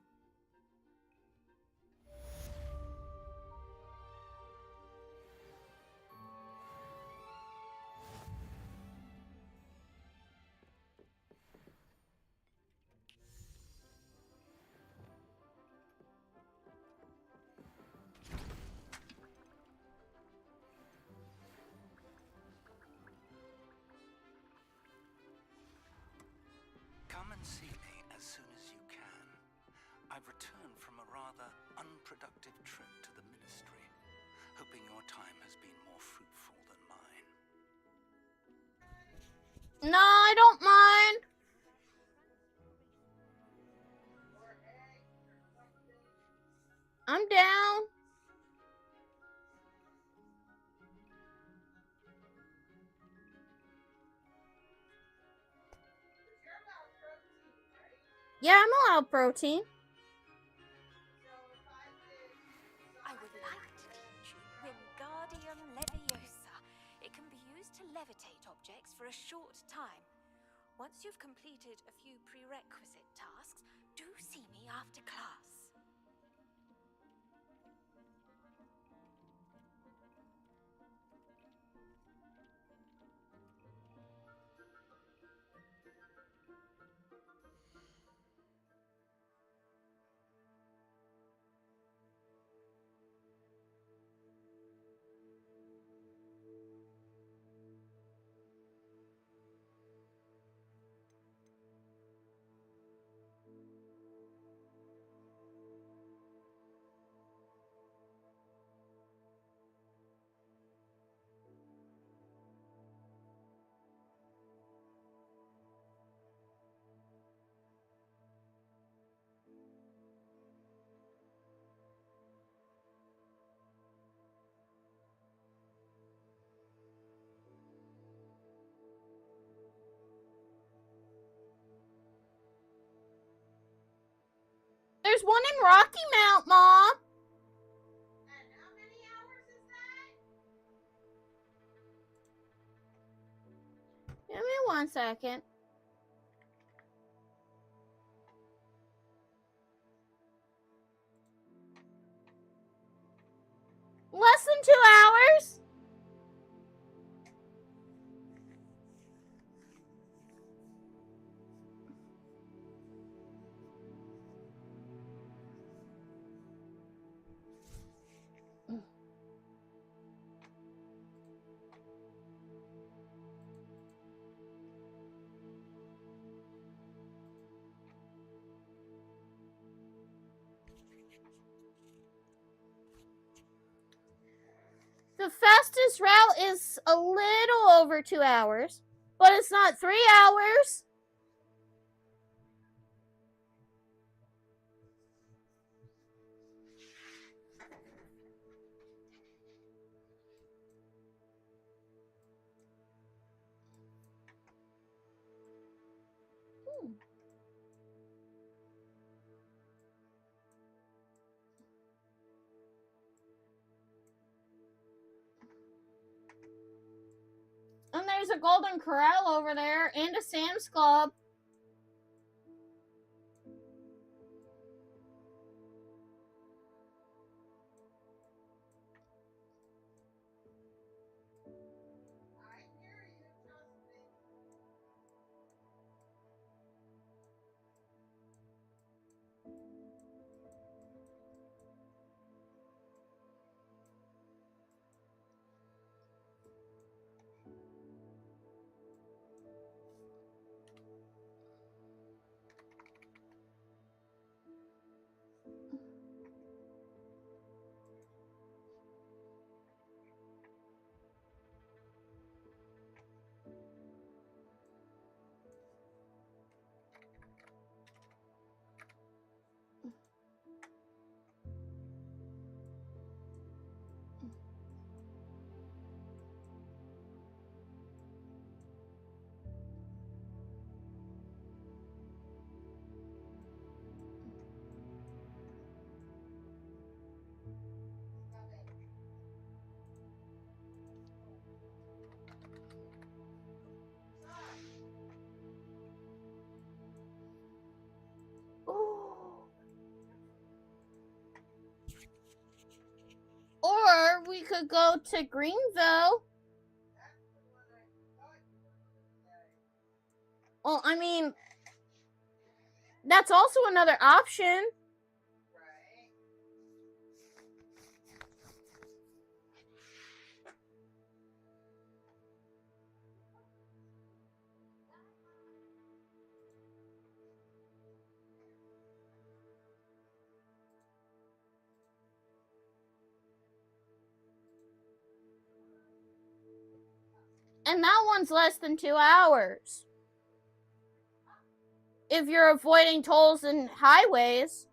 Come and see me as soon as you can. I've returned from a rather unproductive trip to the Ministry, hoping your time has been more fruitful than mine. No, I don't mind. I'm down. Yeah, I'm allowed protein. I would like to teach you Wingardium Leviosa. It can be used to levitate objects for a short time. Once you've completed a few prerequisite tasks, do see me after class. There's one in Rocky Mount, Mom. And how many hours is that? Give me 1 second. Less than 2 hours. The fastest route is a little over 2 hours, but it's not 3 hours. And there's a Golden Corral over there and a Sam's Club. Or we could go to Greenville. Well, I mean, that's also another option. And that one's less than 2 hours. If you're avoiding tolls and highways.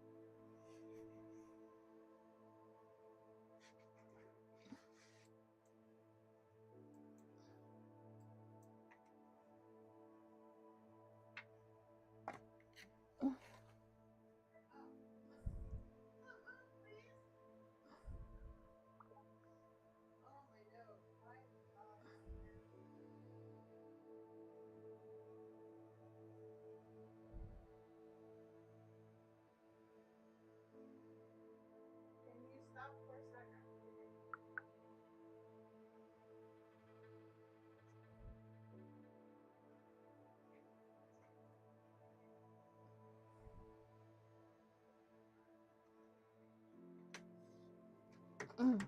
Mm.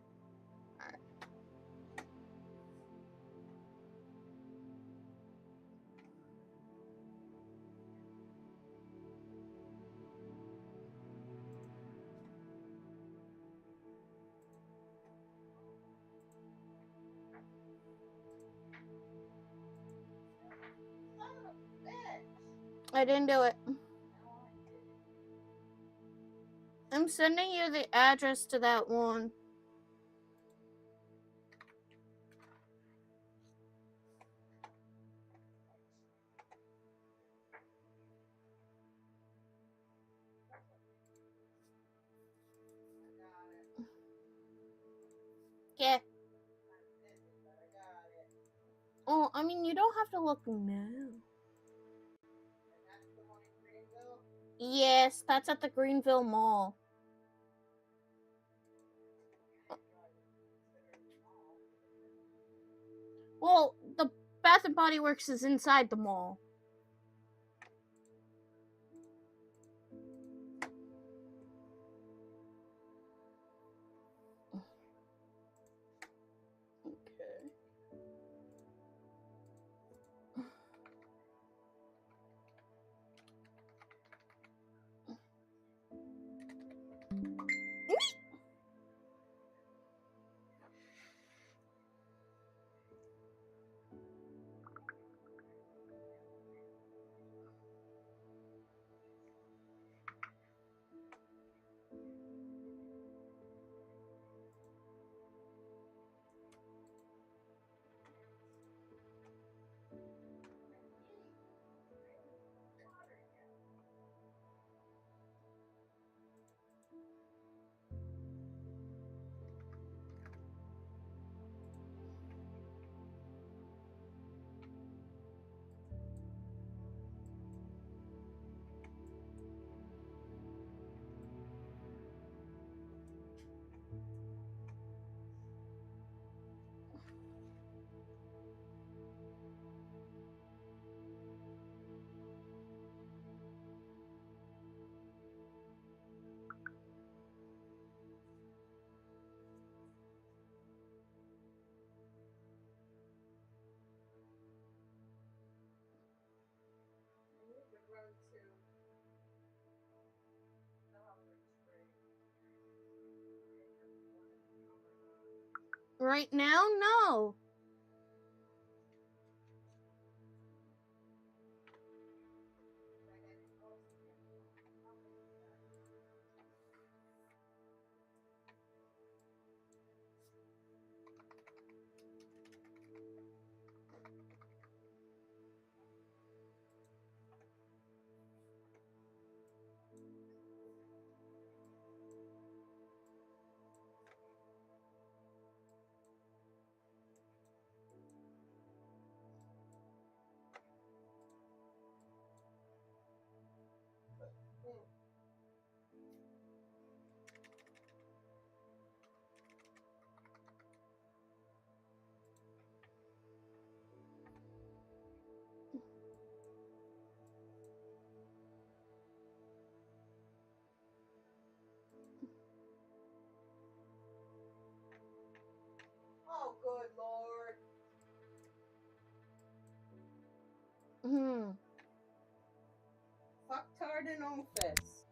I didn't do it. I'm sending you the address to that one. Yeah. Oh, I mean, you don't have to look now. Yes, that's at the Greenville Mall. Well, the Bath and Body Works is inside the mall. Right now, no. Oh, good lord. Fucktard in office.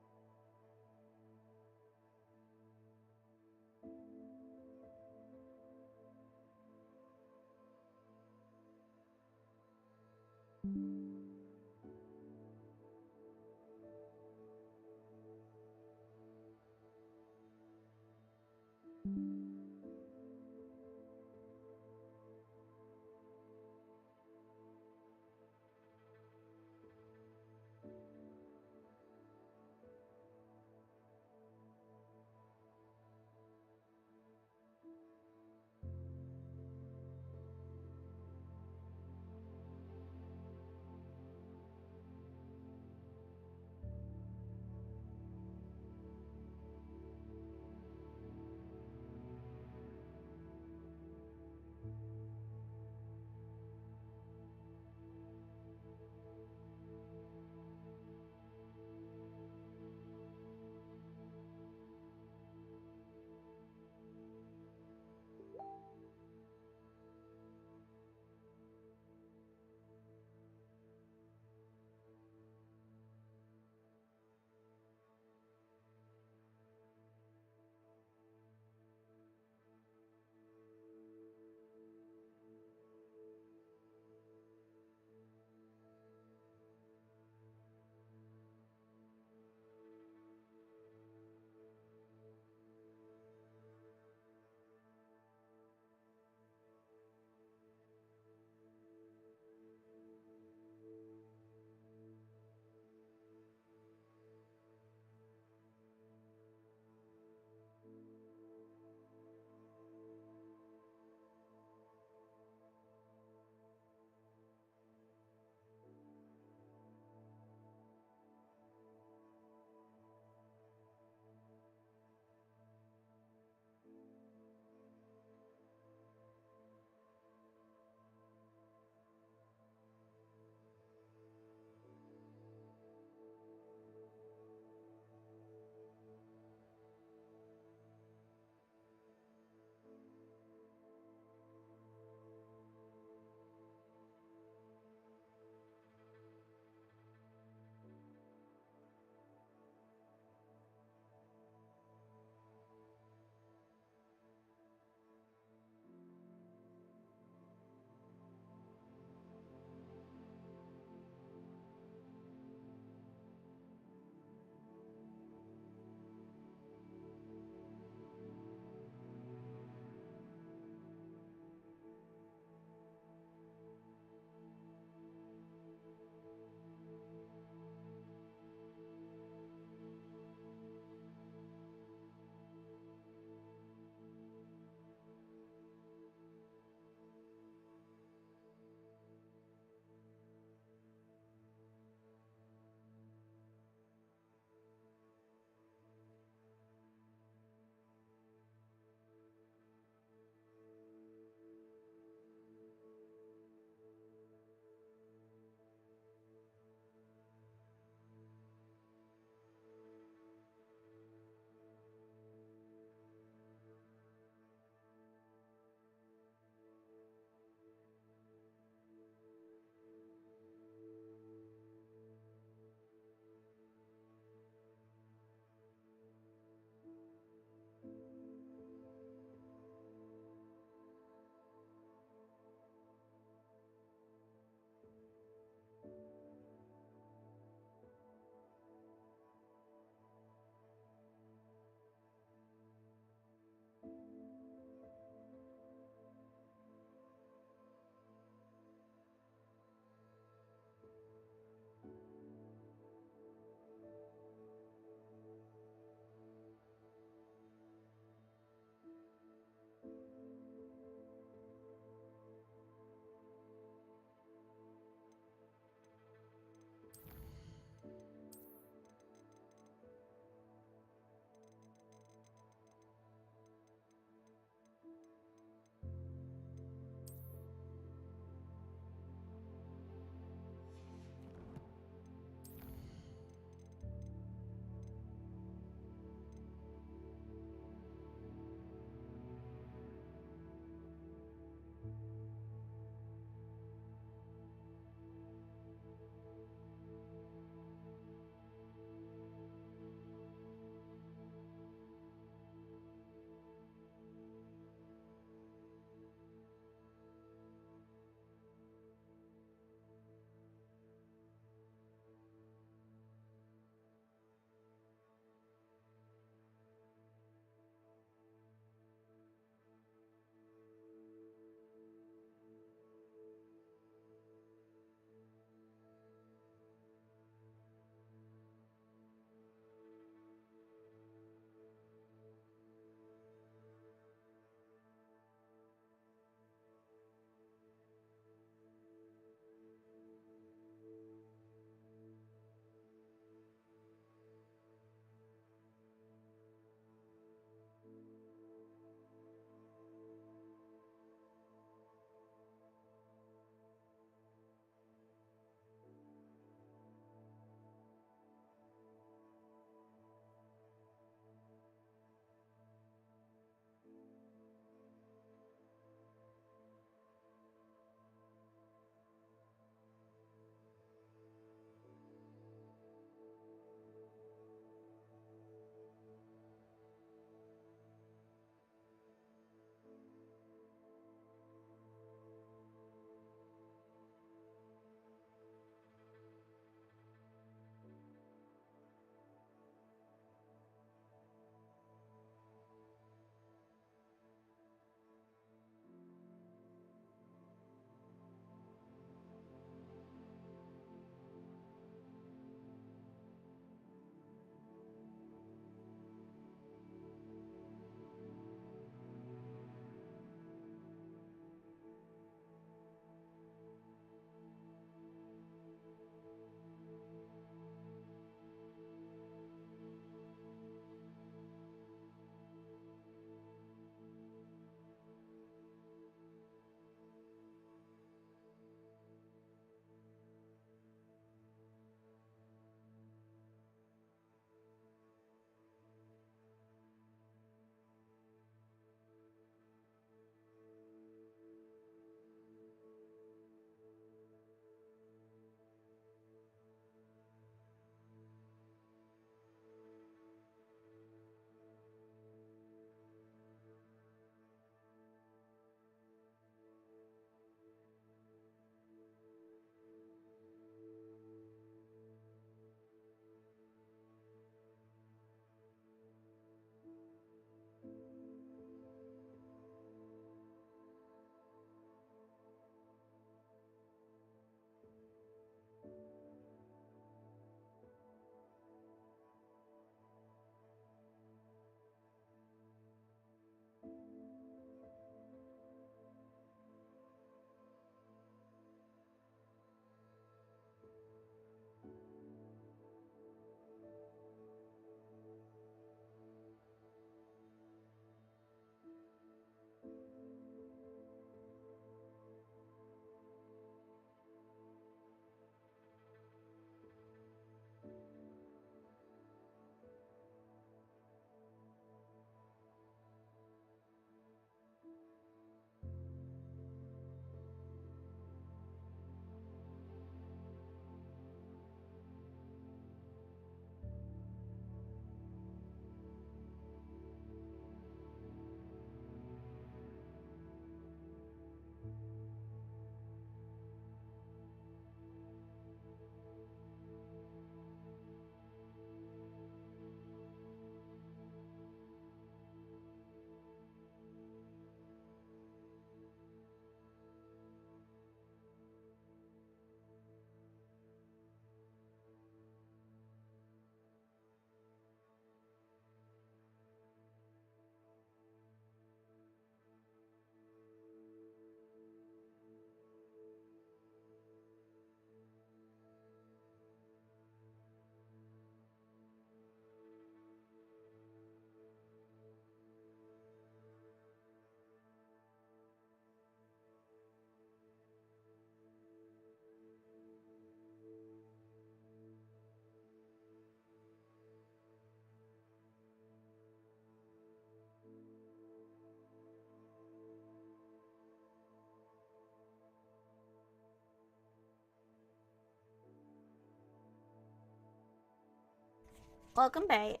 Welcome back.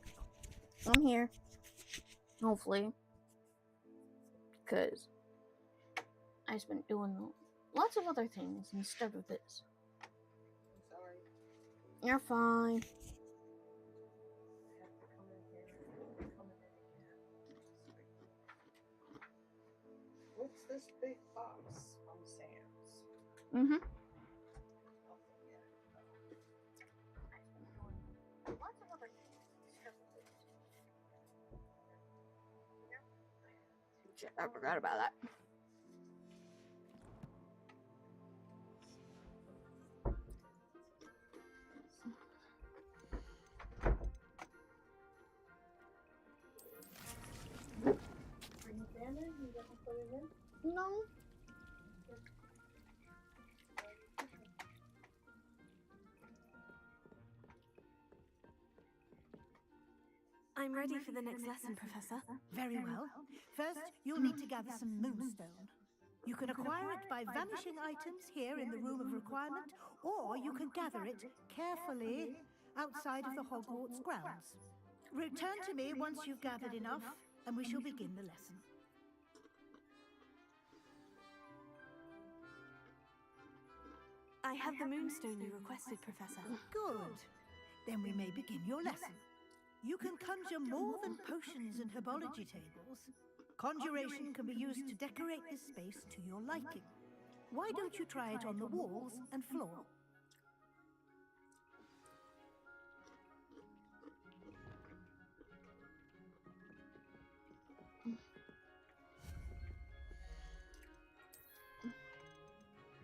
I'm here. Hopefully. Because I've been doing lots of other things instead of this. I'm sorry. You're fine. I have to come in here. What's this big box from Sam's? Mm-hmm. Nothing yet. Lots of other things instead of this. Shit, I forgot about that. Bring the fan in? You gonna put it in? No. I'm ready for the next lesson, Professor. Very well. First, you'll need to gather some moonstone. You can acquire it by vanishing items here in the Room of Requirement, or you can gather it carefully outside of the Hogwarts grounds. Return to me once you've gathered enough, and we shall begin the lesson. I have the moonstone you requested, Professor. Good. Then we may begin your lesson. You can conjure more than potions and herbology tables. Conjuration can be used to decorate this space to your liking. Why don't you try it on the walls and floor?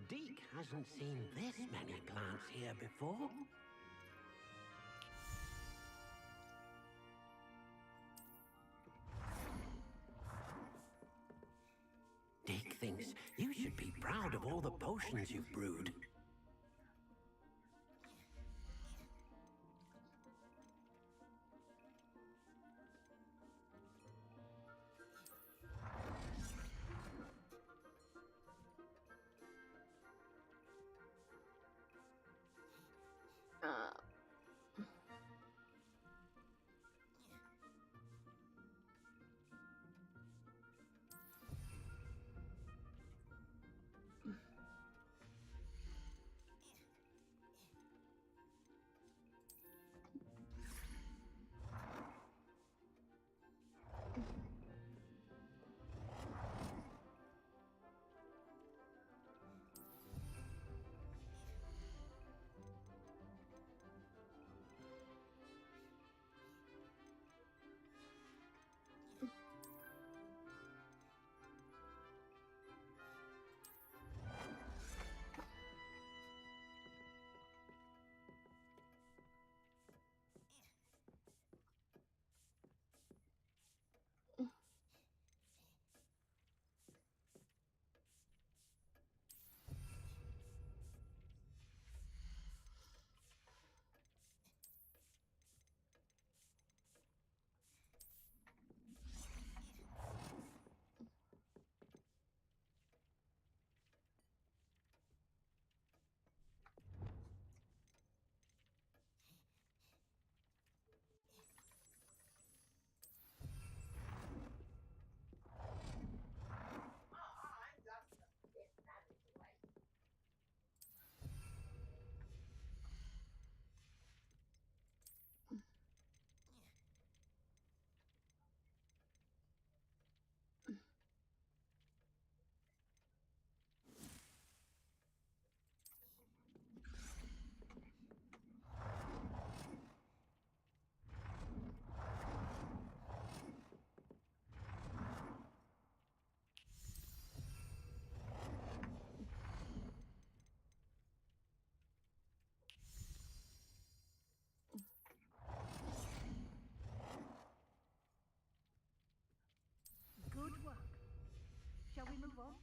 Deke hasn't seen this many plants here before. Deke thinks you should be proud of all the potions you've brewed. Good work. Shall we move on?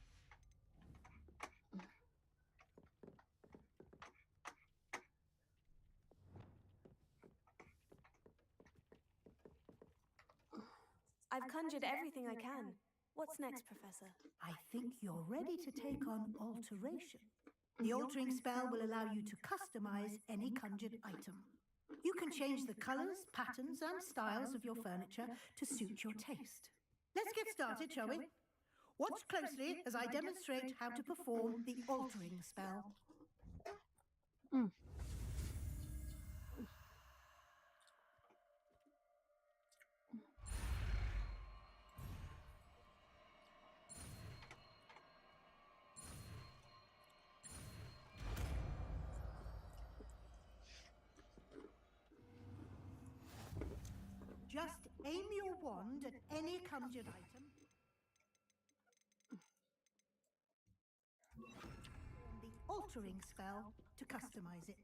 I've conjured everything I can. What's next, Professor? I think you're ready to take on alteration. The altering spell will allow you to customize any conjured item. You can change the colours, patterns, and styles of your furniture to suit your taste. Let's get started, shall we? Watch closely as I demonstrate how to perform the altering spell. Just aim your wand at any conjured item. The altering spell to customize it.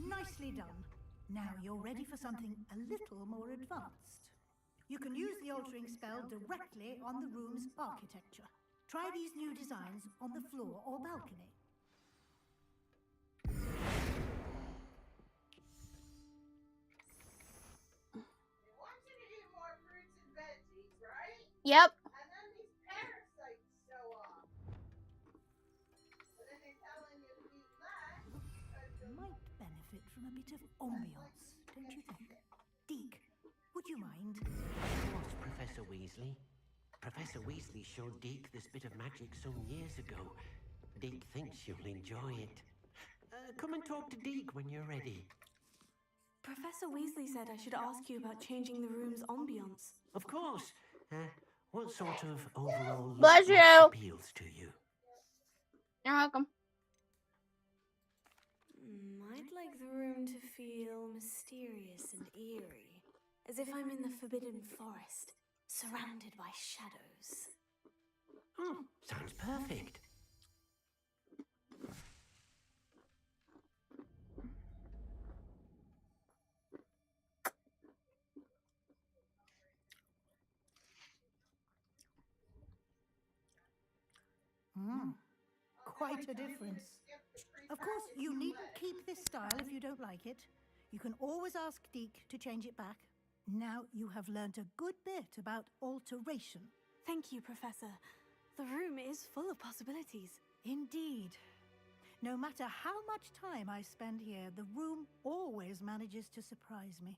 Nicely done. Now you're ready for something a little more advanced. You can use the altering spell directly on the room's architecture. Try these new designs on the floor or balcony. Yep. And then these parasites show up. And then they're telling you to eat less. Might benefit from a bit of ambiance, don't you think? Deke, would you mind? Of course, Professor Weasley. Professor Weasley showed Deke this bit of magic some years ago. Deke thinks you'll enjoy it. Come and talk to Deke when you're ready. Professor Weasley said I should ask you about changing the room's ambience. Of course. What sort of overall look Bless most you. appeals to you? You're welcome. I'd like the room to feel mysterious and eerie, as if I'm in the Forbidden Forest, surrounded by shadows. Sounds perfect. Quite a difference. Of course, you needn't keep this style if you don't like it. You can always ask Deke to change it back. Now you have learnt a good bit about alteration. Thank you, Professor. The room is full of possibilities. Indeed. No matter how much time I spend here, the room always manages to surprise me.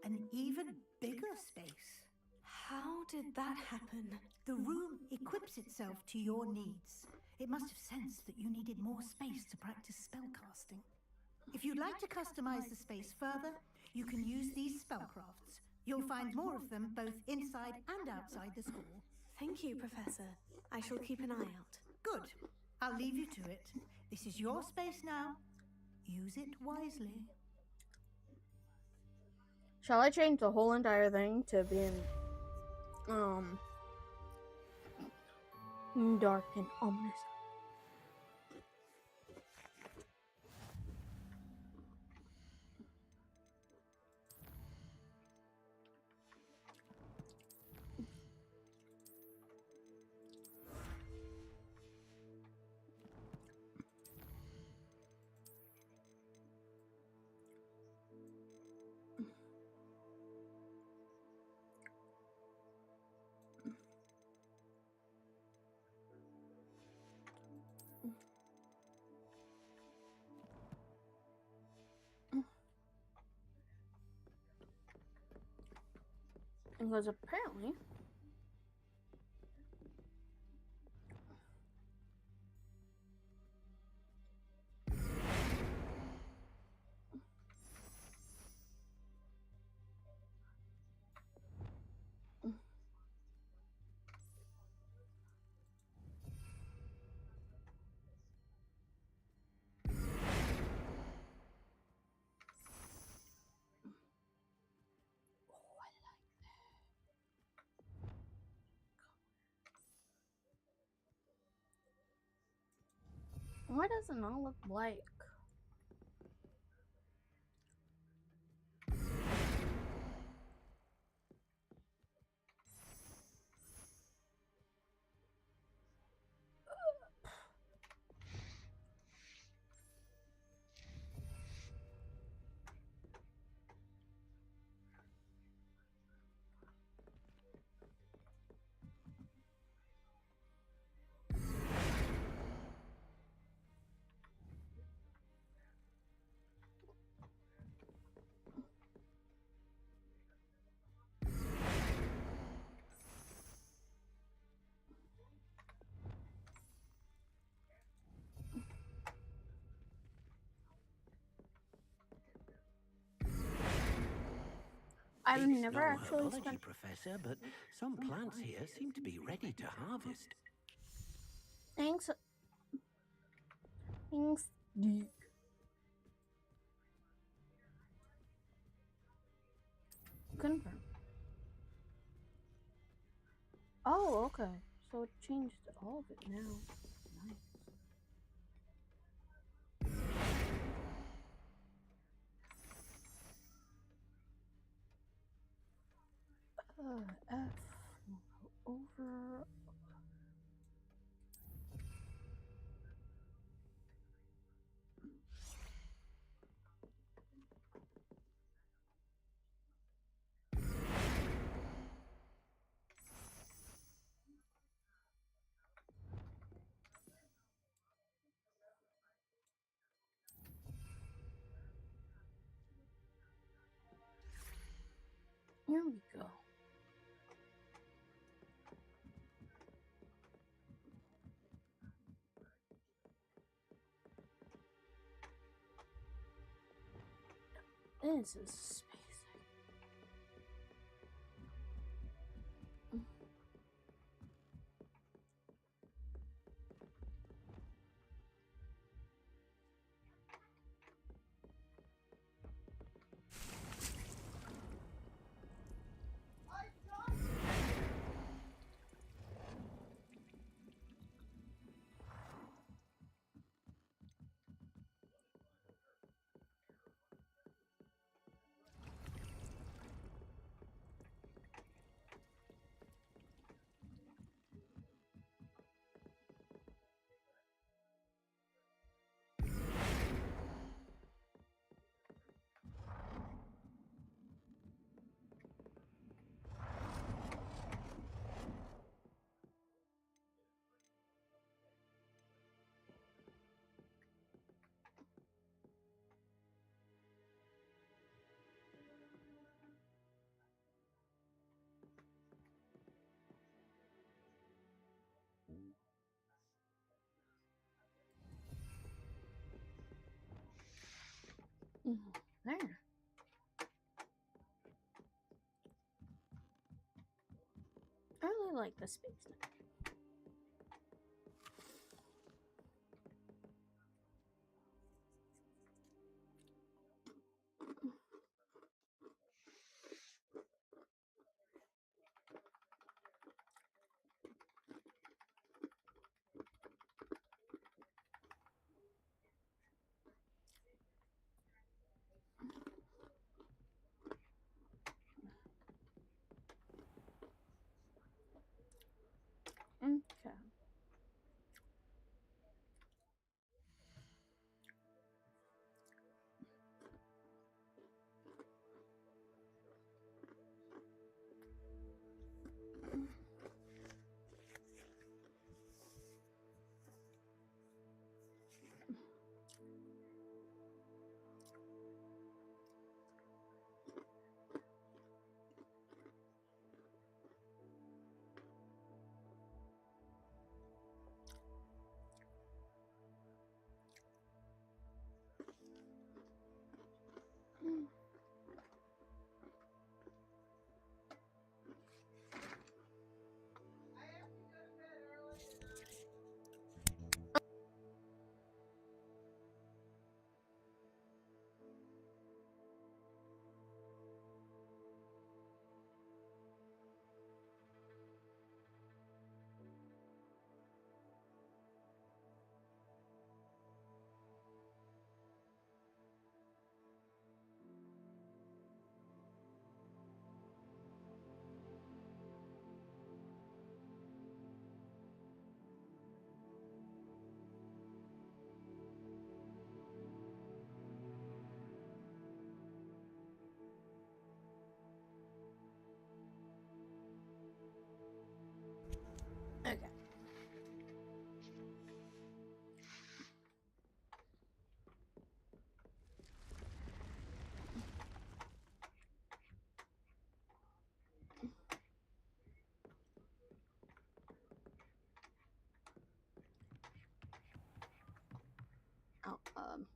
An even bigger space. How did that happen? The room equips itself to your needs. It must have sensed that you needed more space to practice spellcasting. If you'd like to customize the space further, you can use these spellcrafts. You'll find more of them both inside and outside the school. Thank you, Professor. I shall keep an eye out. Good. I'll leave you to it. This is your space now. Use it wisely. Shall I change the whole entire thing to being dark and ominous? Because apparently Why does it not look like? I've It's never no actually apology, spent. Professor, but some plants here seem to be ready to harvest. Thanks. Thanks, Duke. Confirm. Oh, okay. So it changed all of it now. Nice. F over. Here we go. This is space. There. I really like the space now. Oh, map.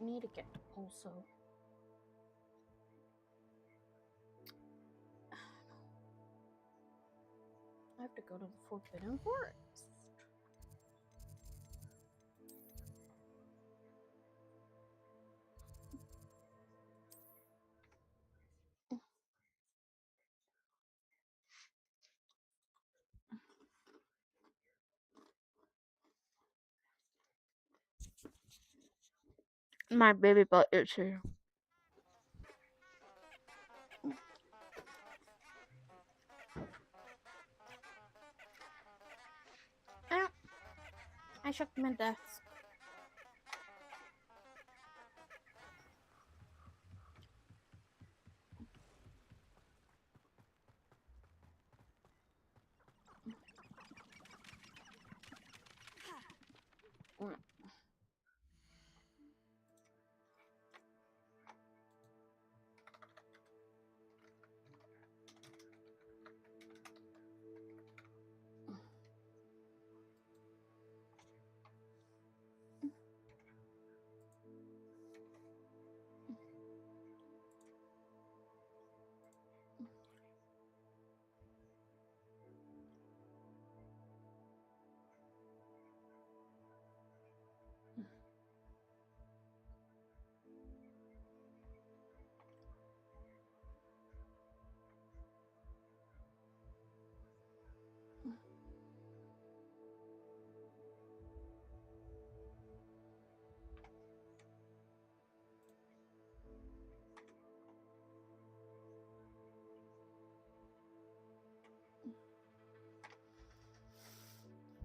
I need to get also. I have to go to the Forbidden Forest. My baby butt is here. I shook my desk.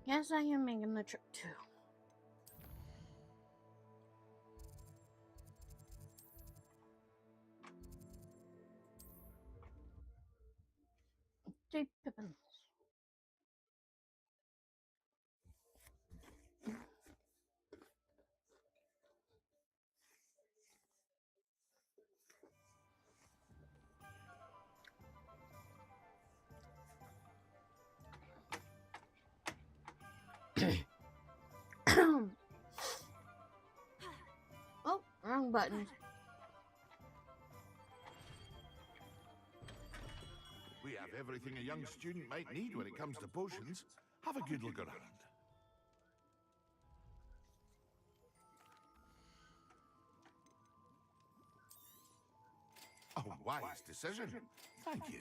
Yes, I am making the trip too. Three Pippins. Oh, wrong button. We have everything a young student might need when it comes to potions. Have a good look around. A wise decision. Thank you.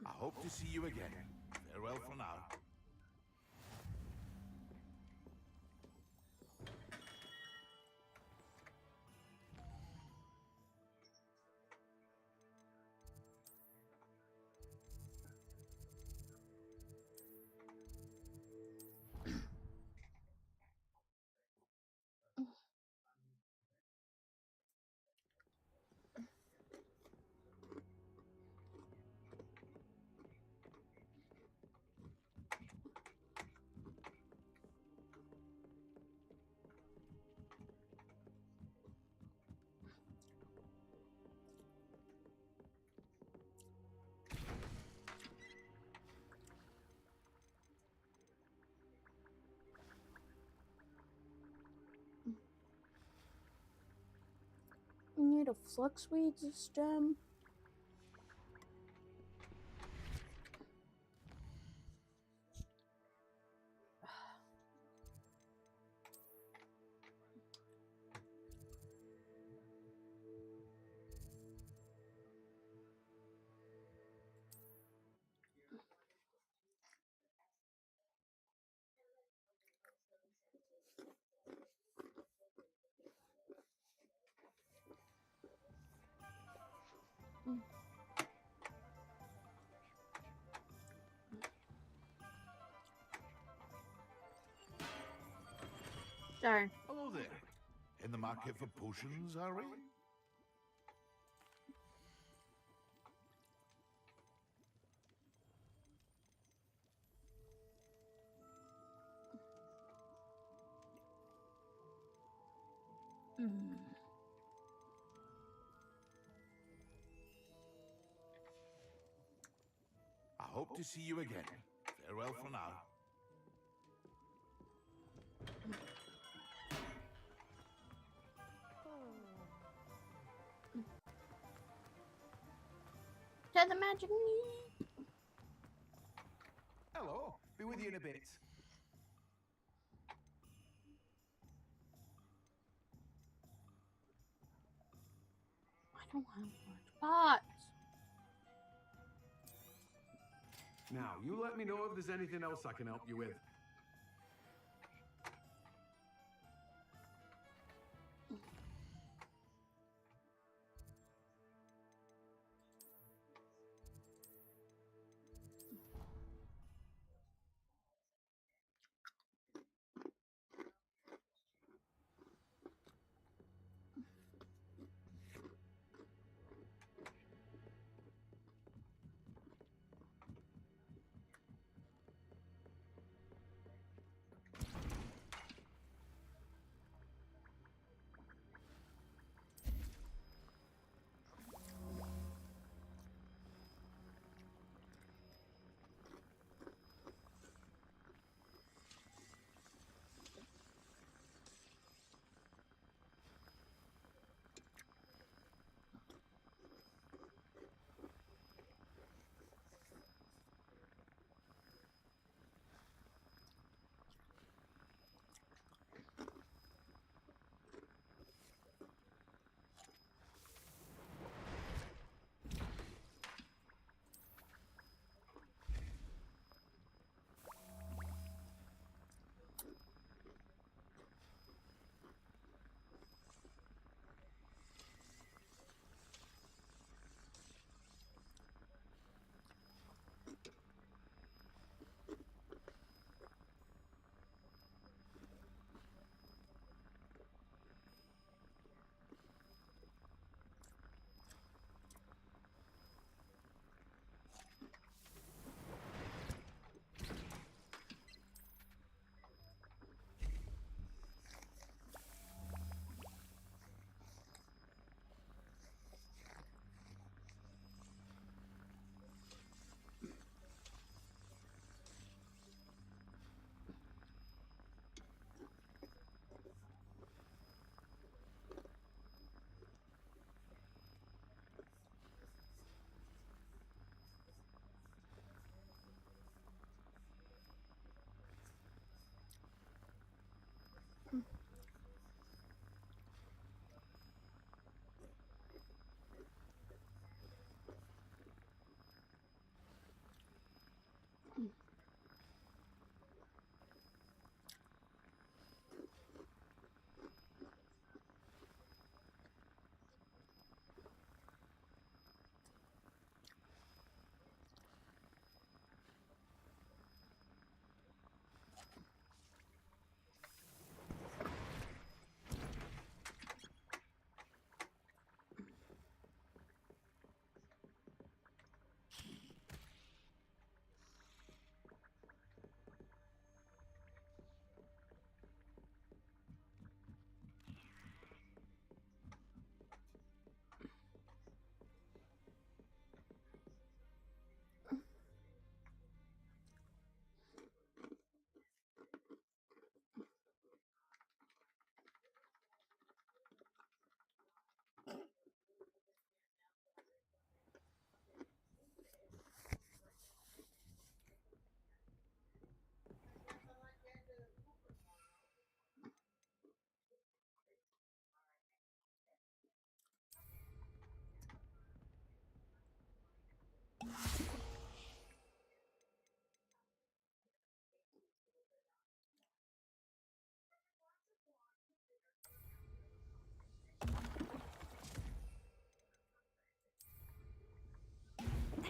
I hope to see you again. Farewell for now. You need a Fluxweeds stem. Darn. Hello there. In the market for potions, are we? I hope to see you again. Farewell for now. To the magic meat. Hello. Be with you in a bit. I don't have more spots. Now, you let me know if there's anything else I can help you with.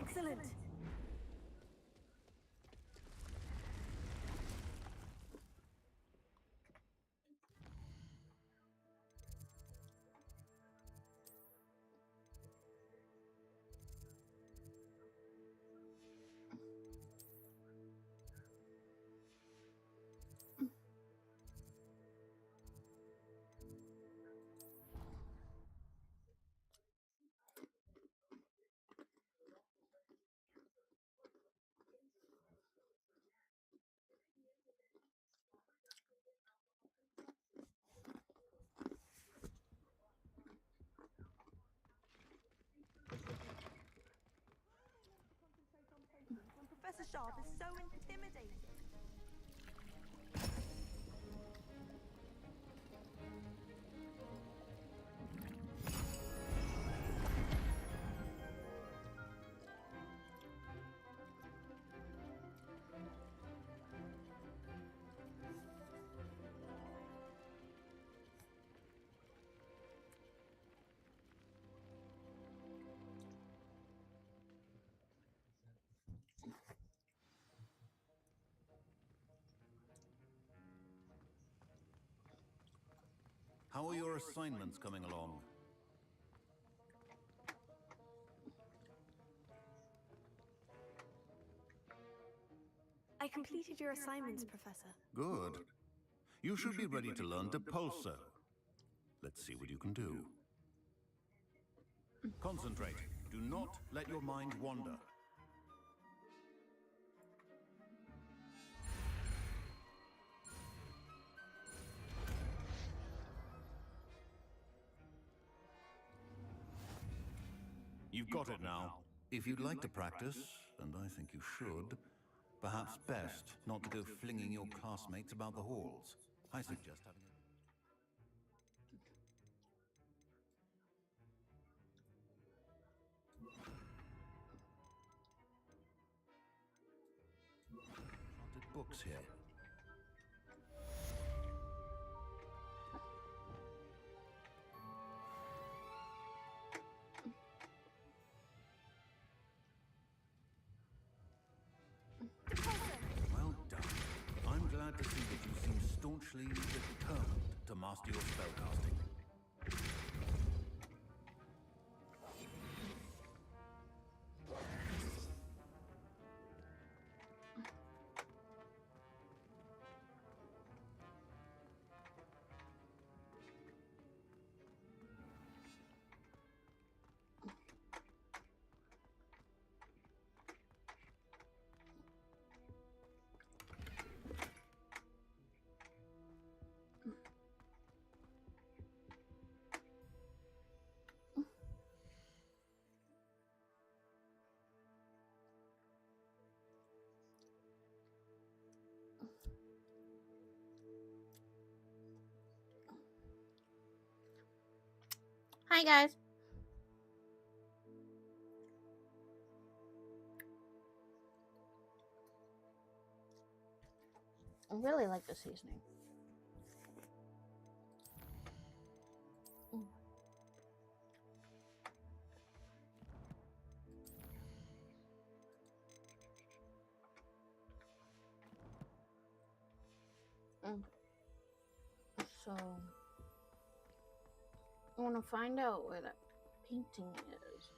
Excellent. sharp is so intimidating. How are your assignments coming along? I completed your assignments, Professor. Good. You should be ready to learn Depulso. Let's see what you can do. Concentrate. Do not let your mind wander. You've got it now. If you'd like to practice, and I think you should, perhaps best not to go flinging your classmates about the halls. I suggest having a... Enchanted books here. Well done. I'm glad to see that you seem staunchly determined to master your spellcasting. Hi guys. I really like the seasoning. So, I want to find out where that painting is.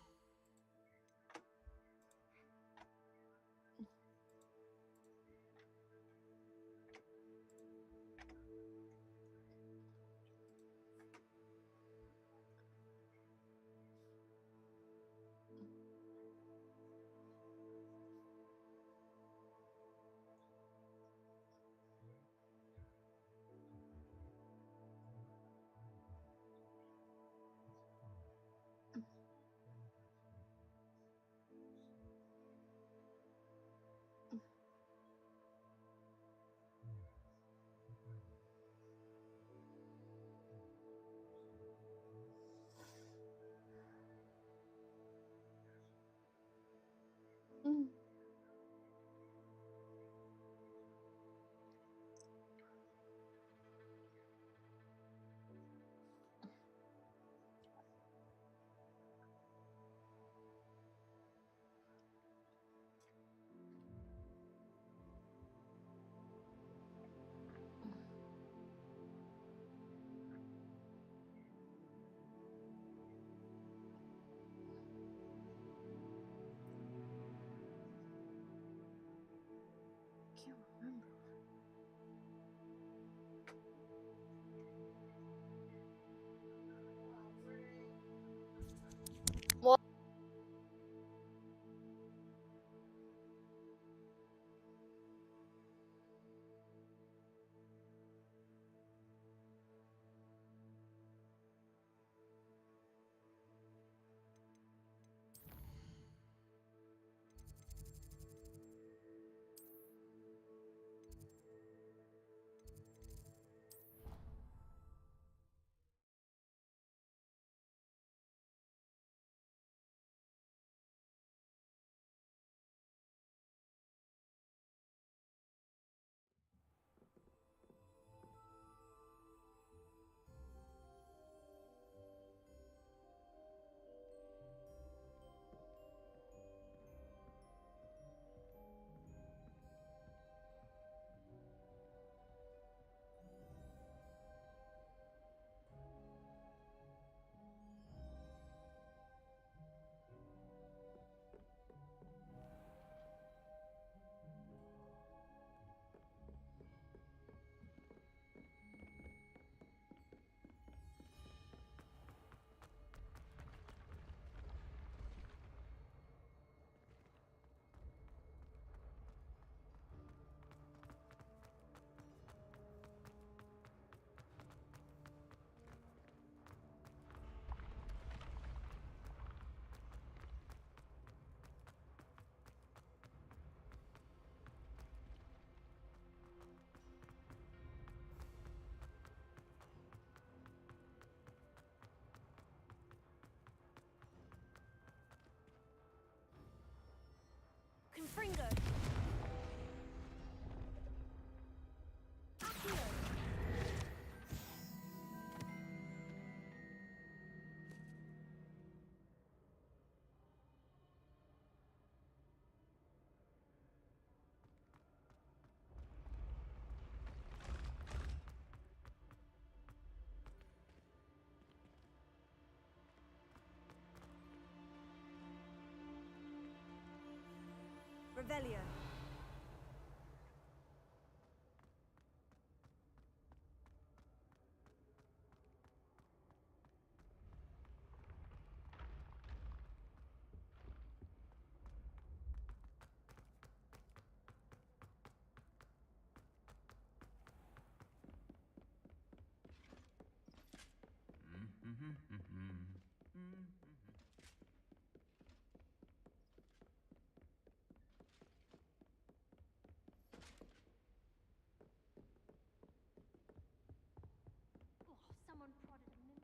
Revelio. Someone prodded a minute.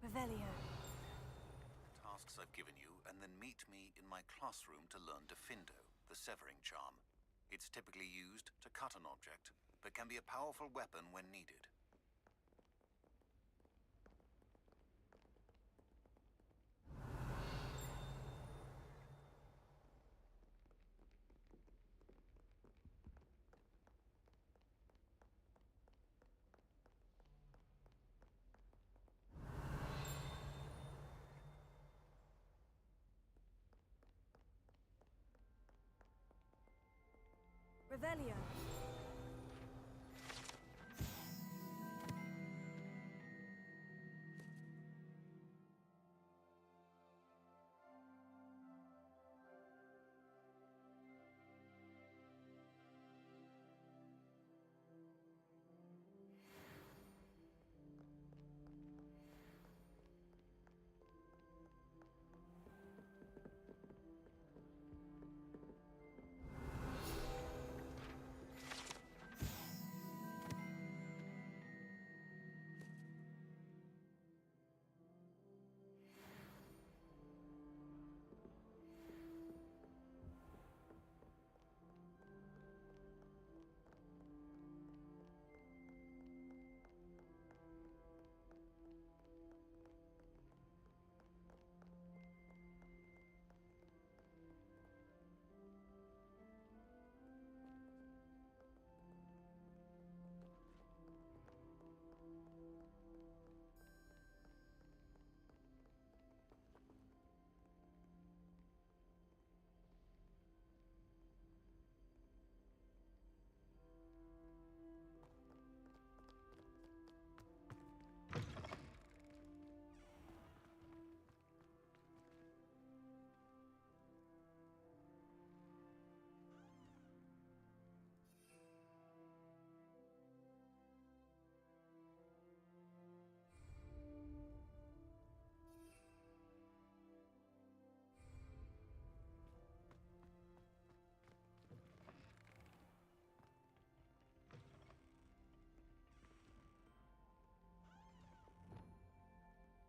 Revelio. Tasks I've given you, and then meet me in my classroom to learn Defindo, the severing charm. It's typically used to cut an object, but can be a powerful weapon when needed. Revelio.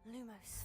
Lumos.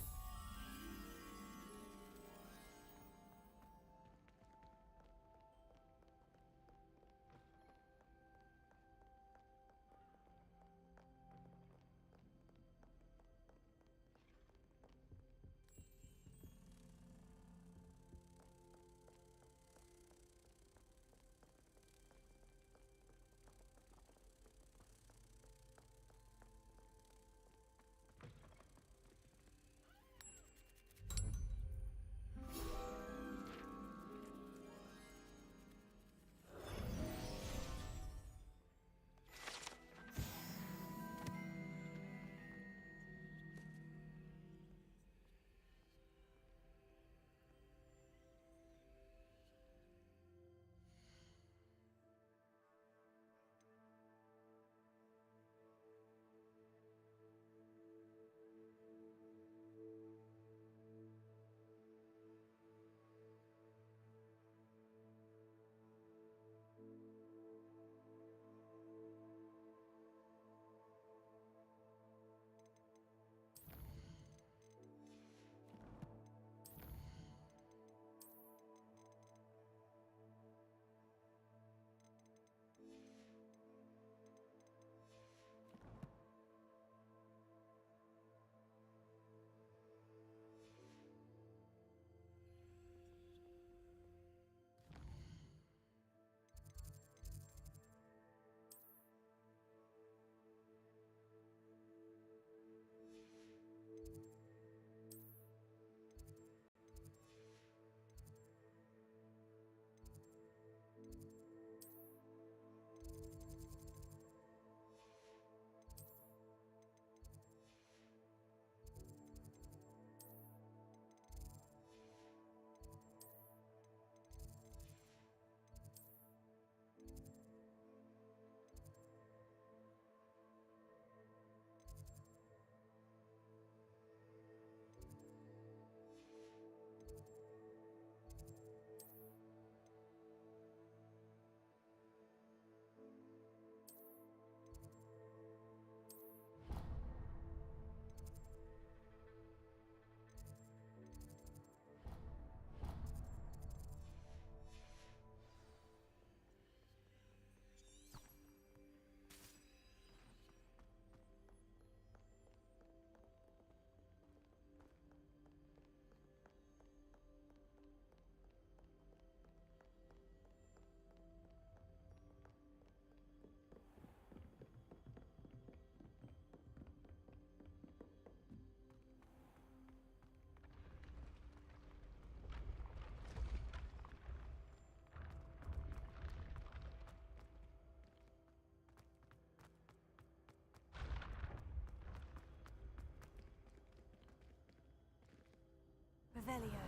Revelio.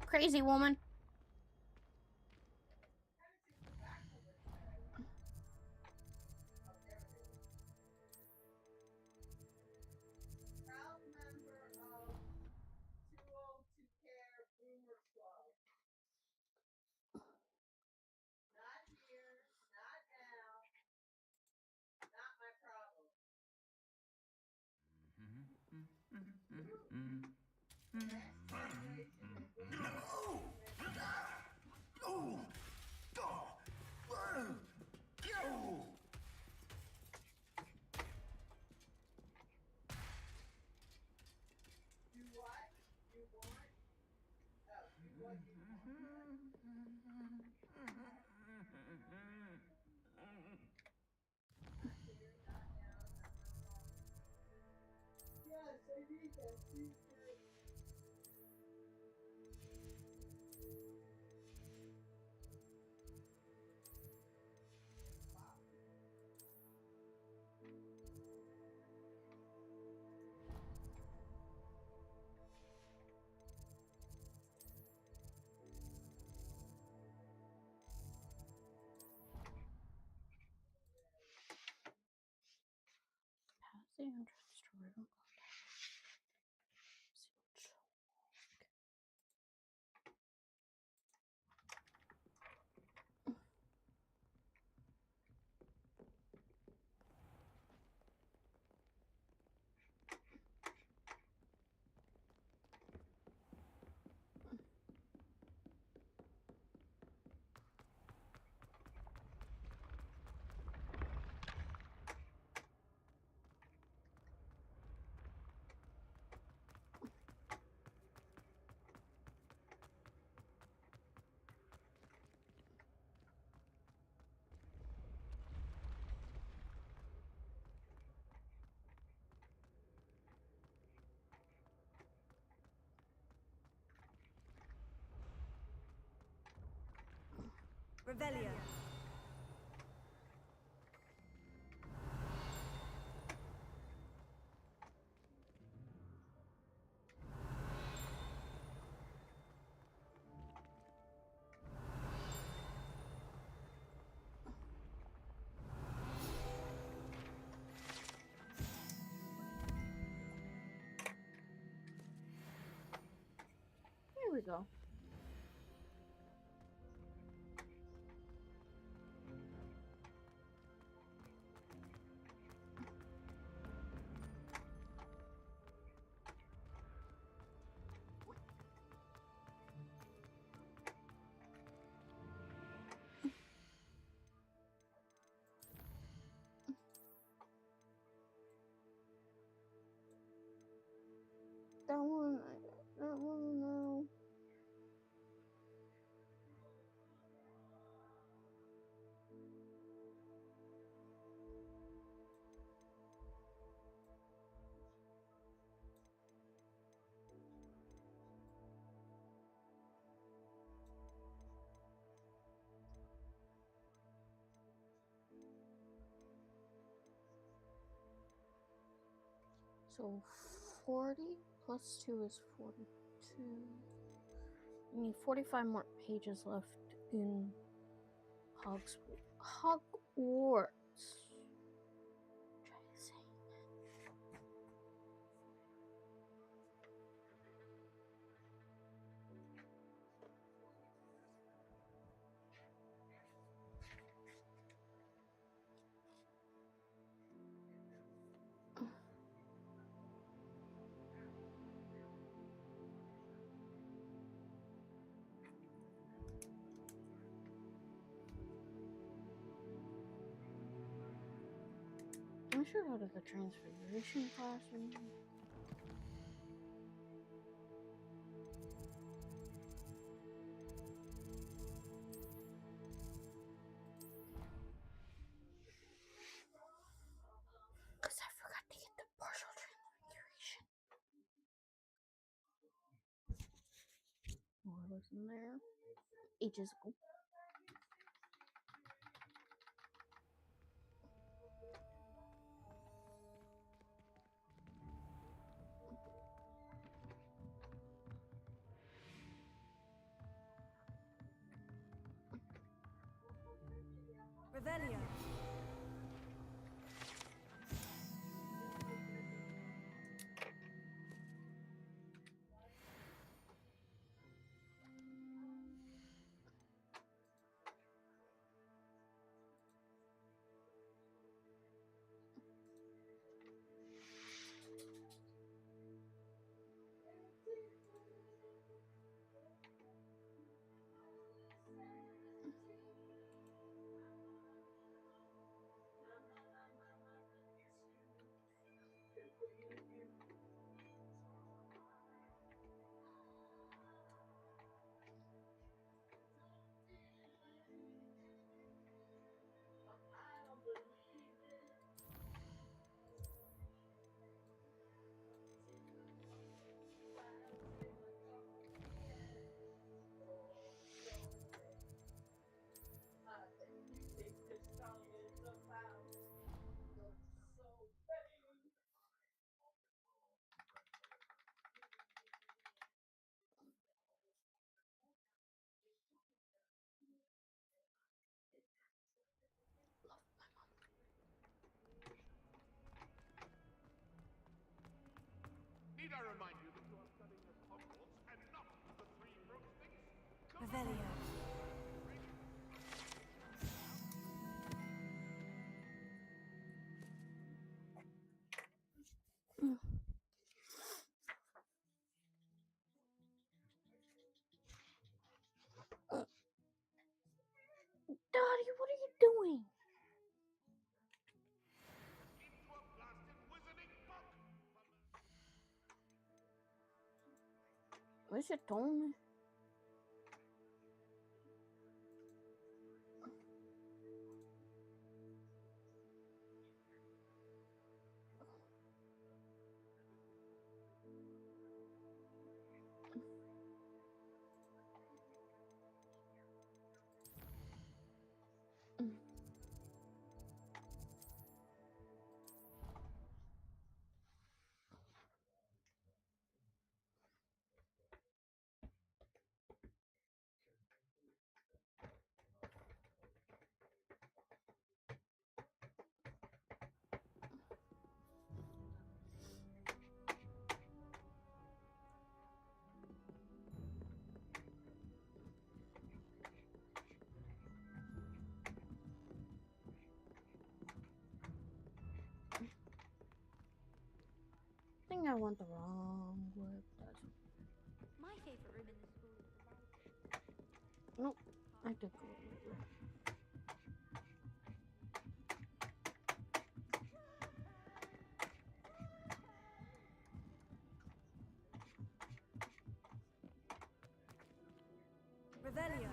Crazy woman. Proud member of 202 Care Boomer Club. Not here, not now, not my problem. You what? You want? Oh, you what you Yes, I need that. Please do. Pass the entrance to Ravenclaw. Revelio. Here we go. That one, no. So 40 plus 2 is 42. You need 45 more pages left in Hogwarts. Try saying that. should go to the transfiguration classroom. Because I forgot to get the partial transfiguration. What was in there? Aegisical. Revelio. Need I remind you that you are studying at Hogwarts and not the Three Broomsticks? Revelio. Daddy, what are you doing? Into a blasted wizarding book! Wish you told me. I think I went the wrong way. My favorite room in the school is the library. Nope, I did go the right way. Revelio.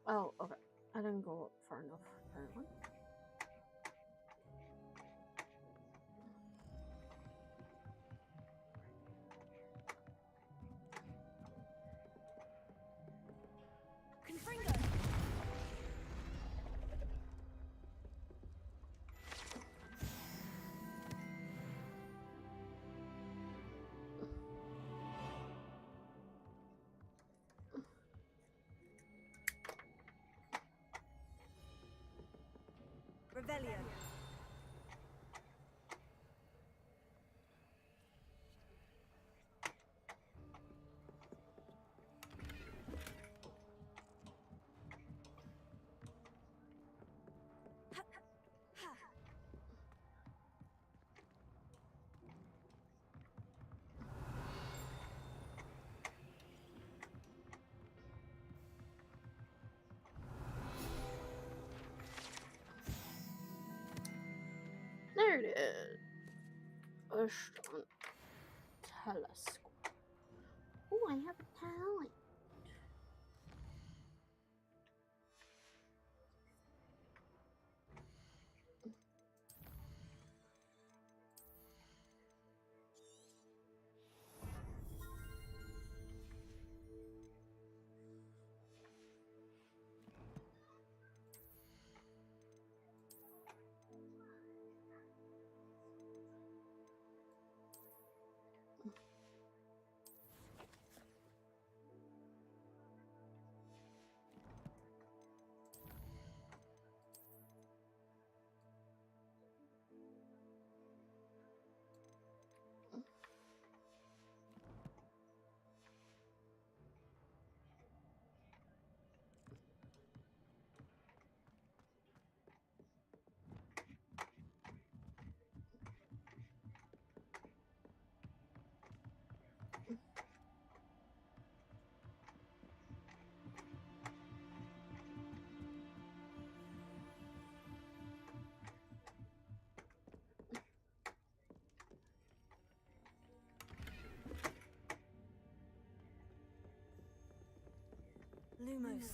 Oh, okay. I didn't go up far enough, apparently. Confringo! Revelio. There it is. A strong telescope. Oh, I have a talent. Lumos.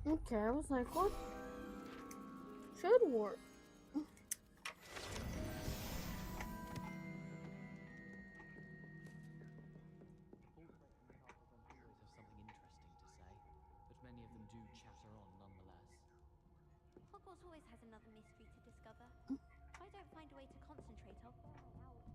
Okay, I was like, what? Should work. Hogwarts always has another mystery to discover. If I don't find a way to concentrate, I'll burn my hours.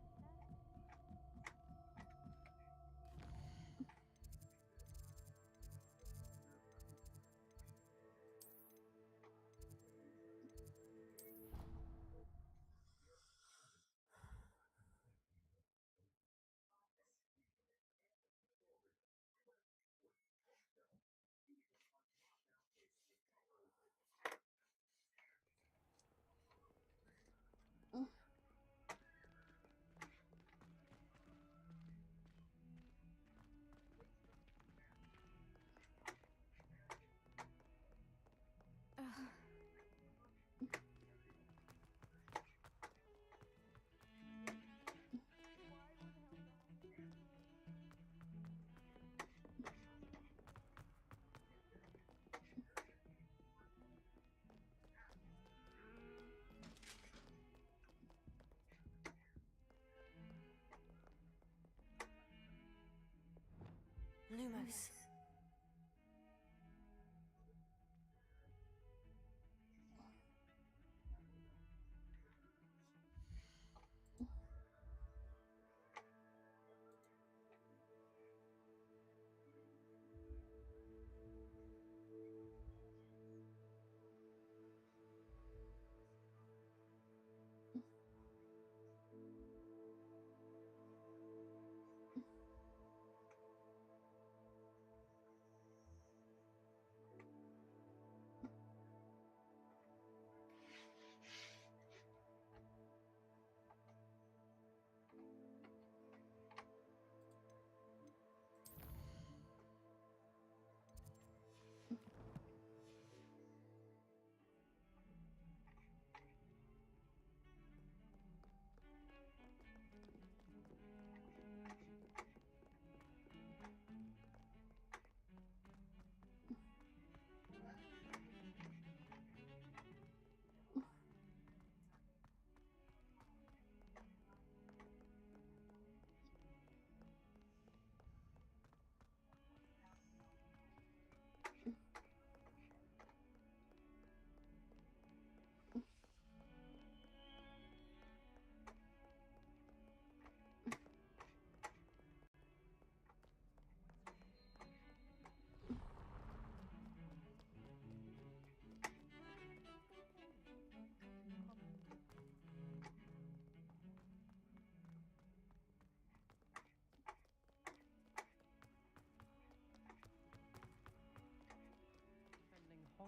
Lumos.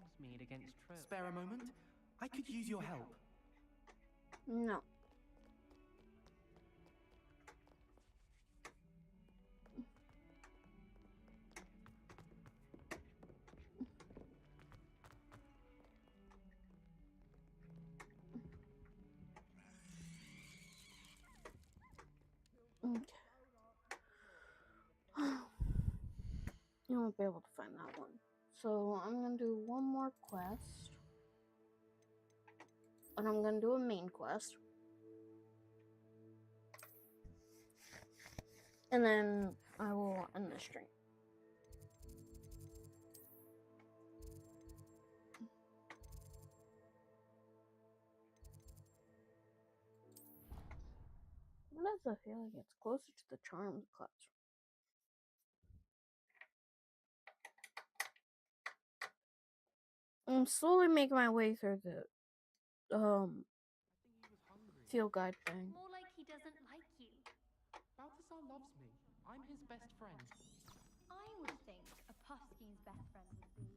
Hogsmeade against Trill. Spare a moment? I could use your help. No. Okay. You won't be able to find that one. So I'm gonna do one more quest. And I'm gonna do a main quest. And then I will end the stream. What does I feel like it's closer to the Charms classroom? I'm slowly making my way through the field guide thing. More like he doesn't like you. Balthazar loves me. I'm his best friend. I would think a Puffskein's best friend would be.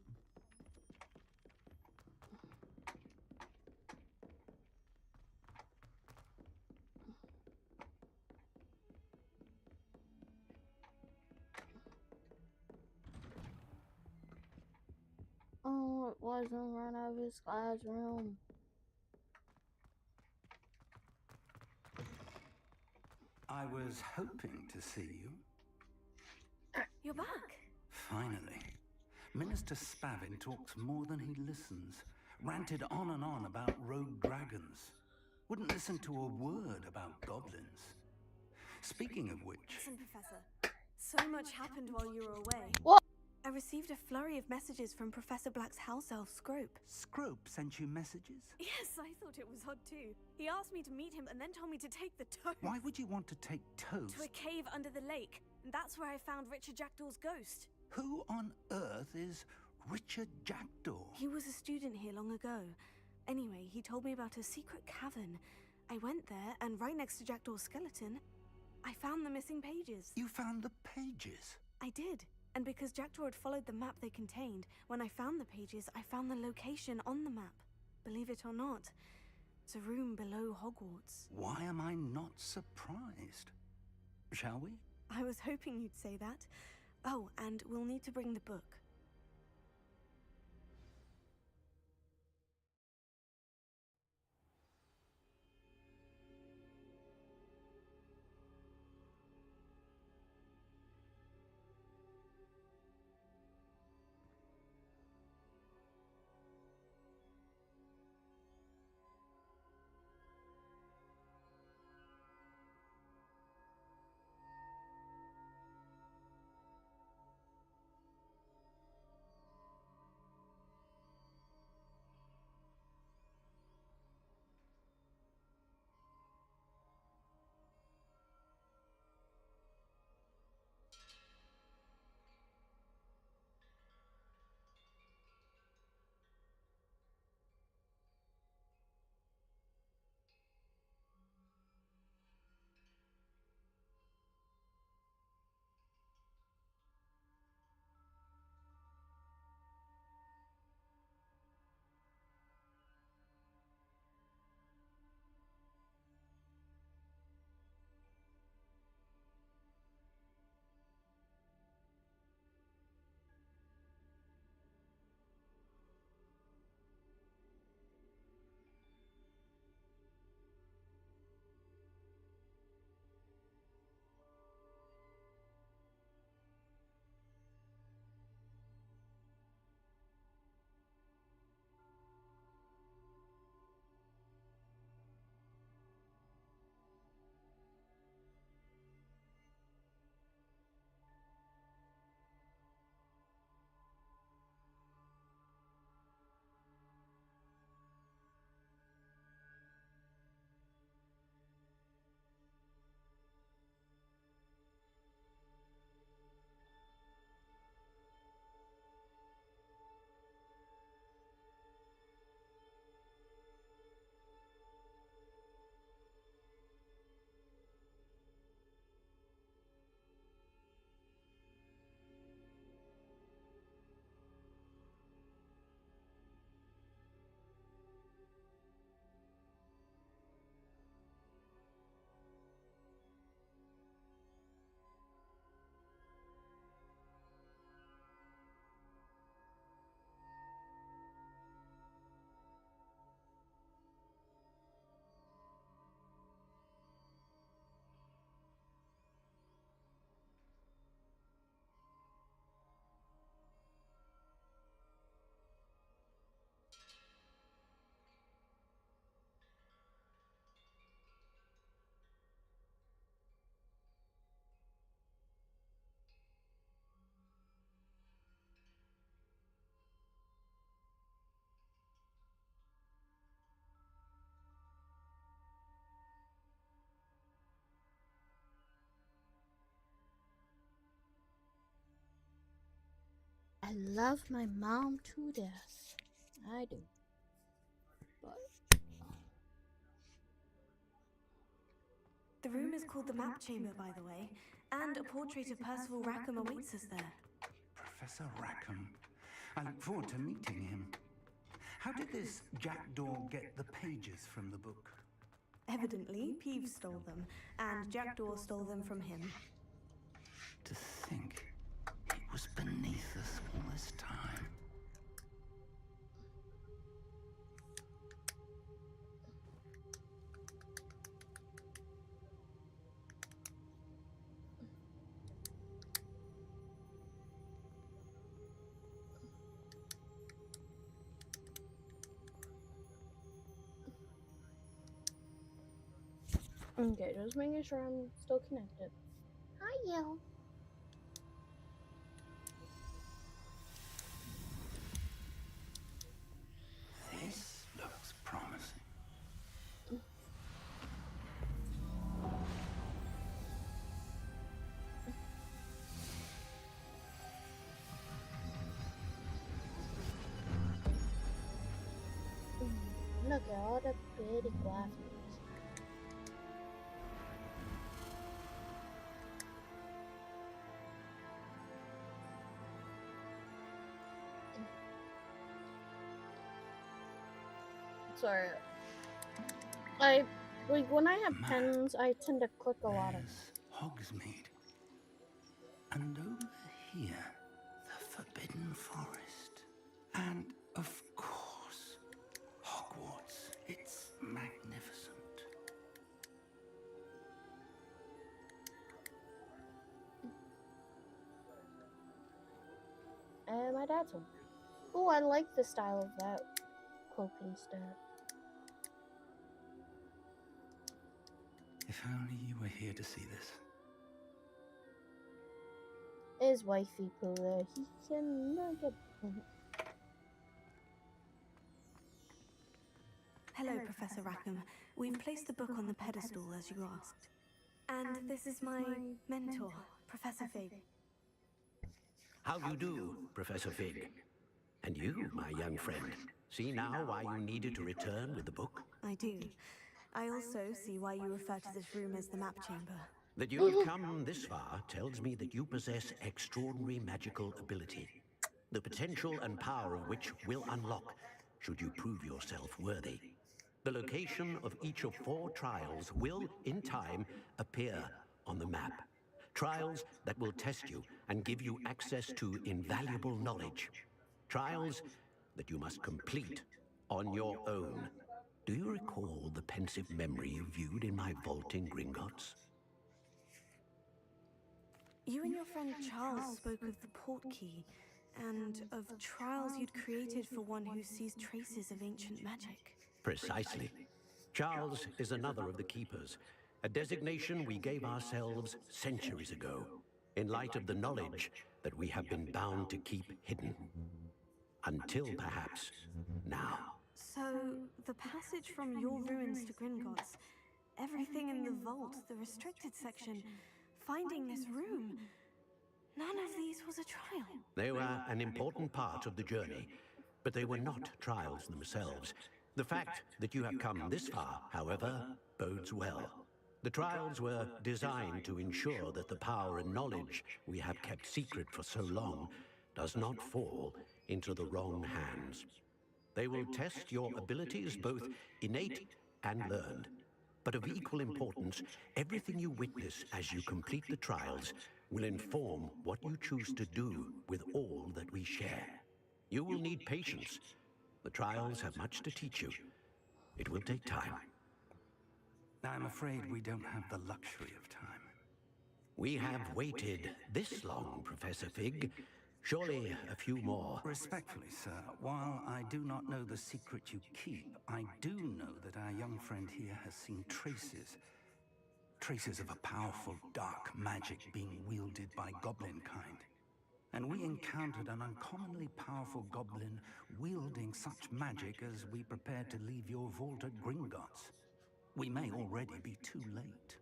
Oh, it wasn't run out of his classroom. I was hoping to see you. You're back. Finally. Minister Spavin talks more than he listens. Ranted on and on about rogue dragons. Wouldn't listen to a word about goblins. Speaking of which... Listen, Professor. So much happened while you were away. What? I received a flurry of messages from Professor Black's house elf, Scrope. Scrope sent you messages? Yes, I thought it was odd too. He asked me to meet him and then told me to take the toast. Why would you want to take toast? To a cave under the lake. And that's where I found Richard Jackdaw's ghost. Who on earth is Richard Jackdaw? He was a student here long ago. Anyway, he told me about a secret cavern. I went there, and right next to Jackdaw's skeleton, I found the missing pages. You found the pages? I did. And because Jackdaw had followed the map they contained, when I found the pages, I found the location on the map. Believe it or not, it's a room below Hogwarts. Why am I not surprised? Shall we? I was hoping you'd say that. Oh, and we'll need to bring the book. love my mom to death. I do. But The room is called the Map Chamber, by the way, and a portrait of Percival Rackham awaits us there. Professor Rackham. I look forward to meeting him. How did this jackdaw get the pages from the book? Evidently, Peeves stole them, and Jackdaw stole them from him. To think it was beneath us all this time. okay, just making sure I'm still connected. Hi, you. This looks promising. Look at all the pretty graphics. Sorry. When I have pens, I tend to click a lot of. Hogsmeade. And over here, the Forbidden Forest. And, of course, Hogwarts. It's magnificent. And my dad's home. Oh, I like the style of that cloaking stat. If only you were here to see this. Is wifey poo there? He can look at. Hello, Professor Rackham. We've placed the book on the pedestal as you asked. And this is my mentor, Professor Fig. How you do, Professor Fig? And you, my young friend, see now why you needed to return with the book? I do. I also see why you refer to this room as the Map Chamber. That you have come this far tells me that you possess extraordinary magical ability, the potential and power of which will unlock should you prove yourself worthy. The location of each of 4 trials will, in time, appear on the map. Trials that will test you and give you access to invaluable knowledge. Trials that you must complete on your own. Do you recall the pensive memory you viewed in my vault in Gringotts? You and your friend Charles spoke of the portkey, and of trials you'd created for one who sees traces of ancient magic. Precisely. Charles is another of the Keepers, a designation we gave ourselves centuries ago, in light of the knowledge that we have been bound to keep hidden. Until perhaps now. So, the passage from your ruins to Gringotts, everything in the vault, the restricted section, finding this room, none of these was a trial. They were an important part of the journey, but they were not trials themselves. The fact that you have come this far, however, bodes well. The trials were designed to ensure that the power and knowledge we have kept secret for so long does not fall into the wrong hands. They will test your abilities, both innate and learned. But of equal importance, everything you witness as you complete the trials will inform what you choose to do with all that we share. You will need patience. The trials have much to teach you. It will take time. I'm afraid we don't have the luxury of time. We have waited this long, Professor Fig. Surely a few more. Respectfully, sir, while I do not know the secret you keep, I do know that our young friend here has seen traces. Traces of a powerful dark magic being wielded by goblin kind. And we encountered an uncommonly powerful goblin wielding such magic as we prepared to leave your vault at Gringotts. We may already be too late.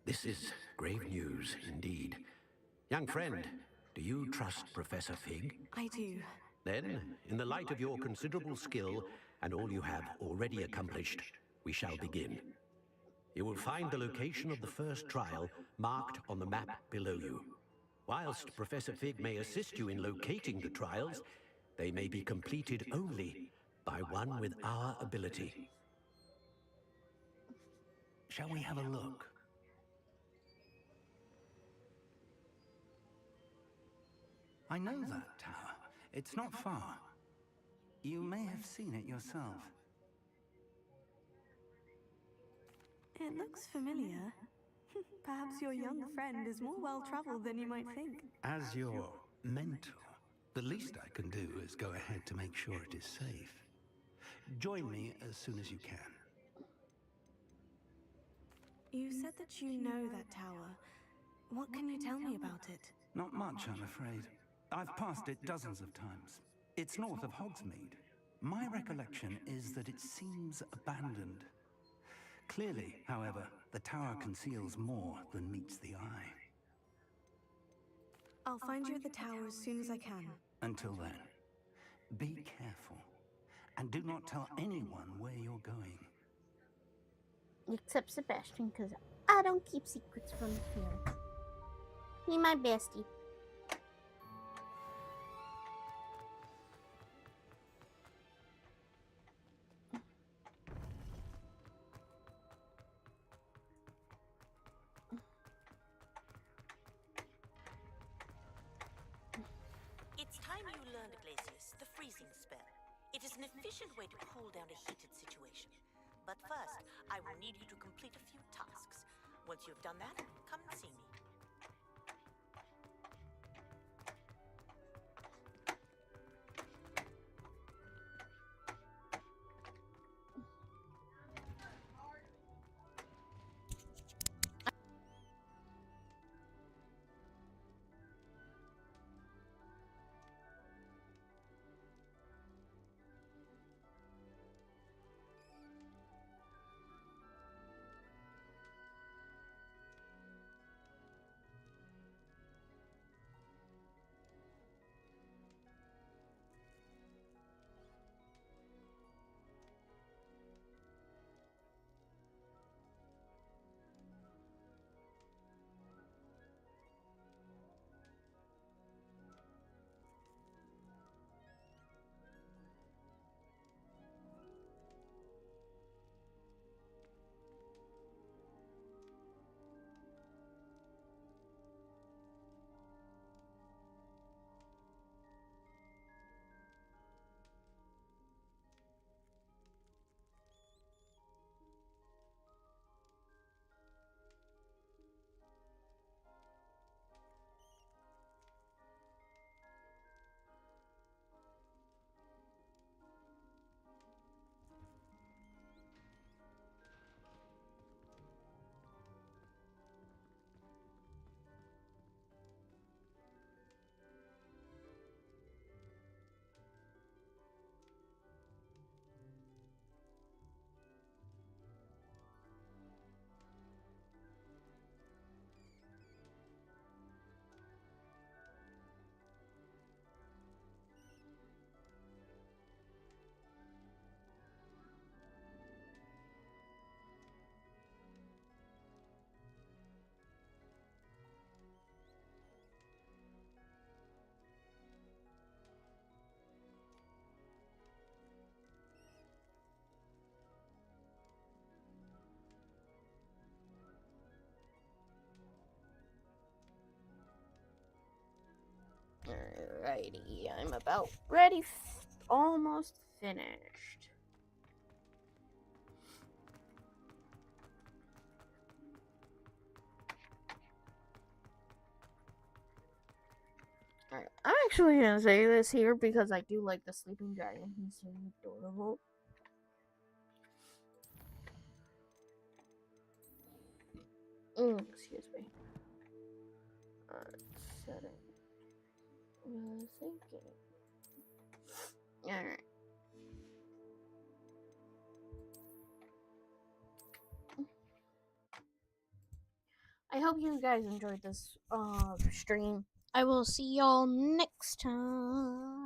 This is grave news indeed. Young friend, Do you trust Professor Fig? I do. Then, in the light of your considerable skill and all you have already accomplished, we shall begin. You will find the location of the first trial marked on the map below you. Whilst Professor Fig may assist you in locating the trials, they may be completed only by one with our ability. Shall we have a look? I know that tower. It's not far. You may have seen it yourself. It looks familiar. Perhaps your young friend is more well-traveled than you might think. As your mentor, the least I can do is go ahead to make sure it is safe. Join me as soon as you can. You said that you know that tower. What can you tell me about it? Not much, I'm afraid. I've passed it dozens of times. It's north of Hogsmeade. My recollection is that it seems abandoned. Clearly, however, the tower conceals more than meets the eye. I'll find you at the tower as soon as I can. Until then, be careful, and do not tell anyone where you're going. Except Sebastian, because I don't keep secrets from him. He my bestie. It's time you learned, Glacius, the freezing spell. It is an efficient way to cool down a heated situation. But first, I will need you to complete a few tasks. Once you've done that, come and see me. Alrighty, I'm about ready. Almost finished. Alright, I'm actually gonna say this here because I do like the sleeping dragon. He's so adorable. Excuse me. Setting. Thinking. Alright. I hope you guys enjoyed this stream. I will see y'all next time.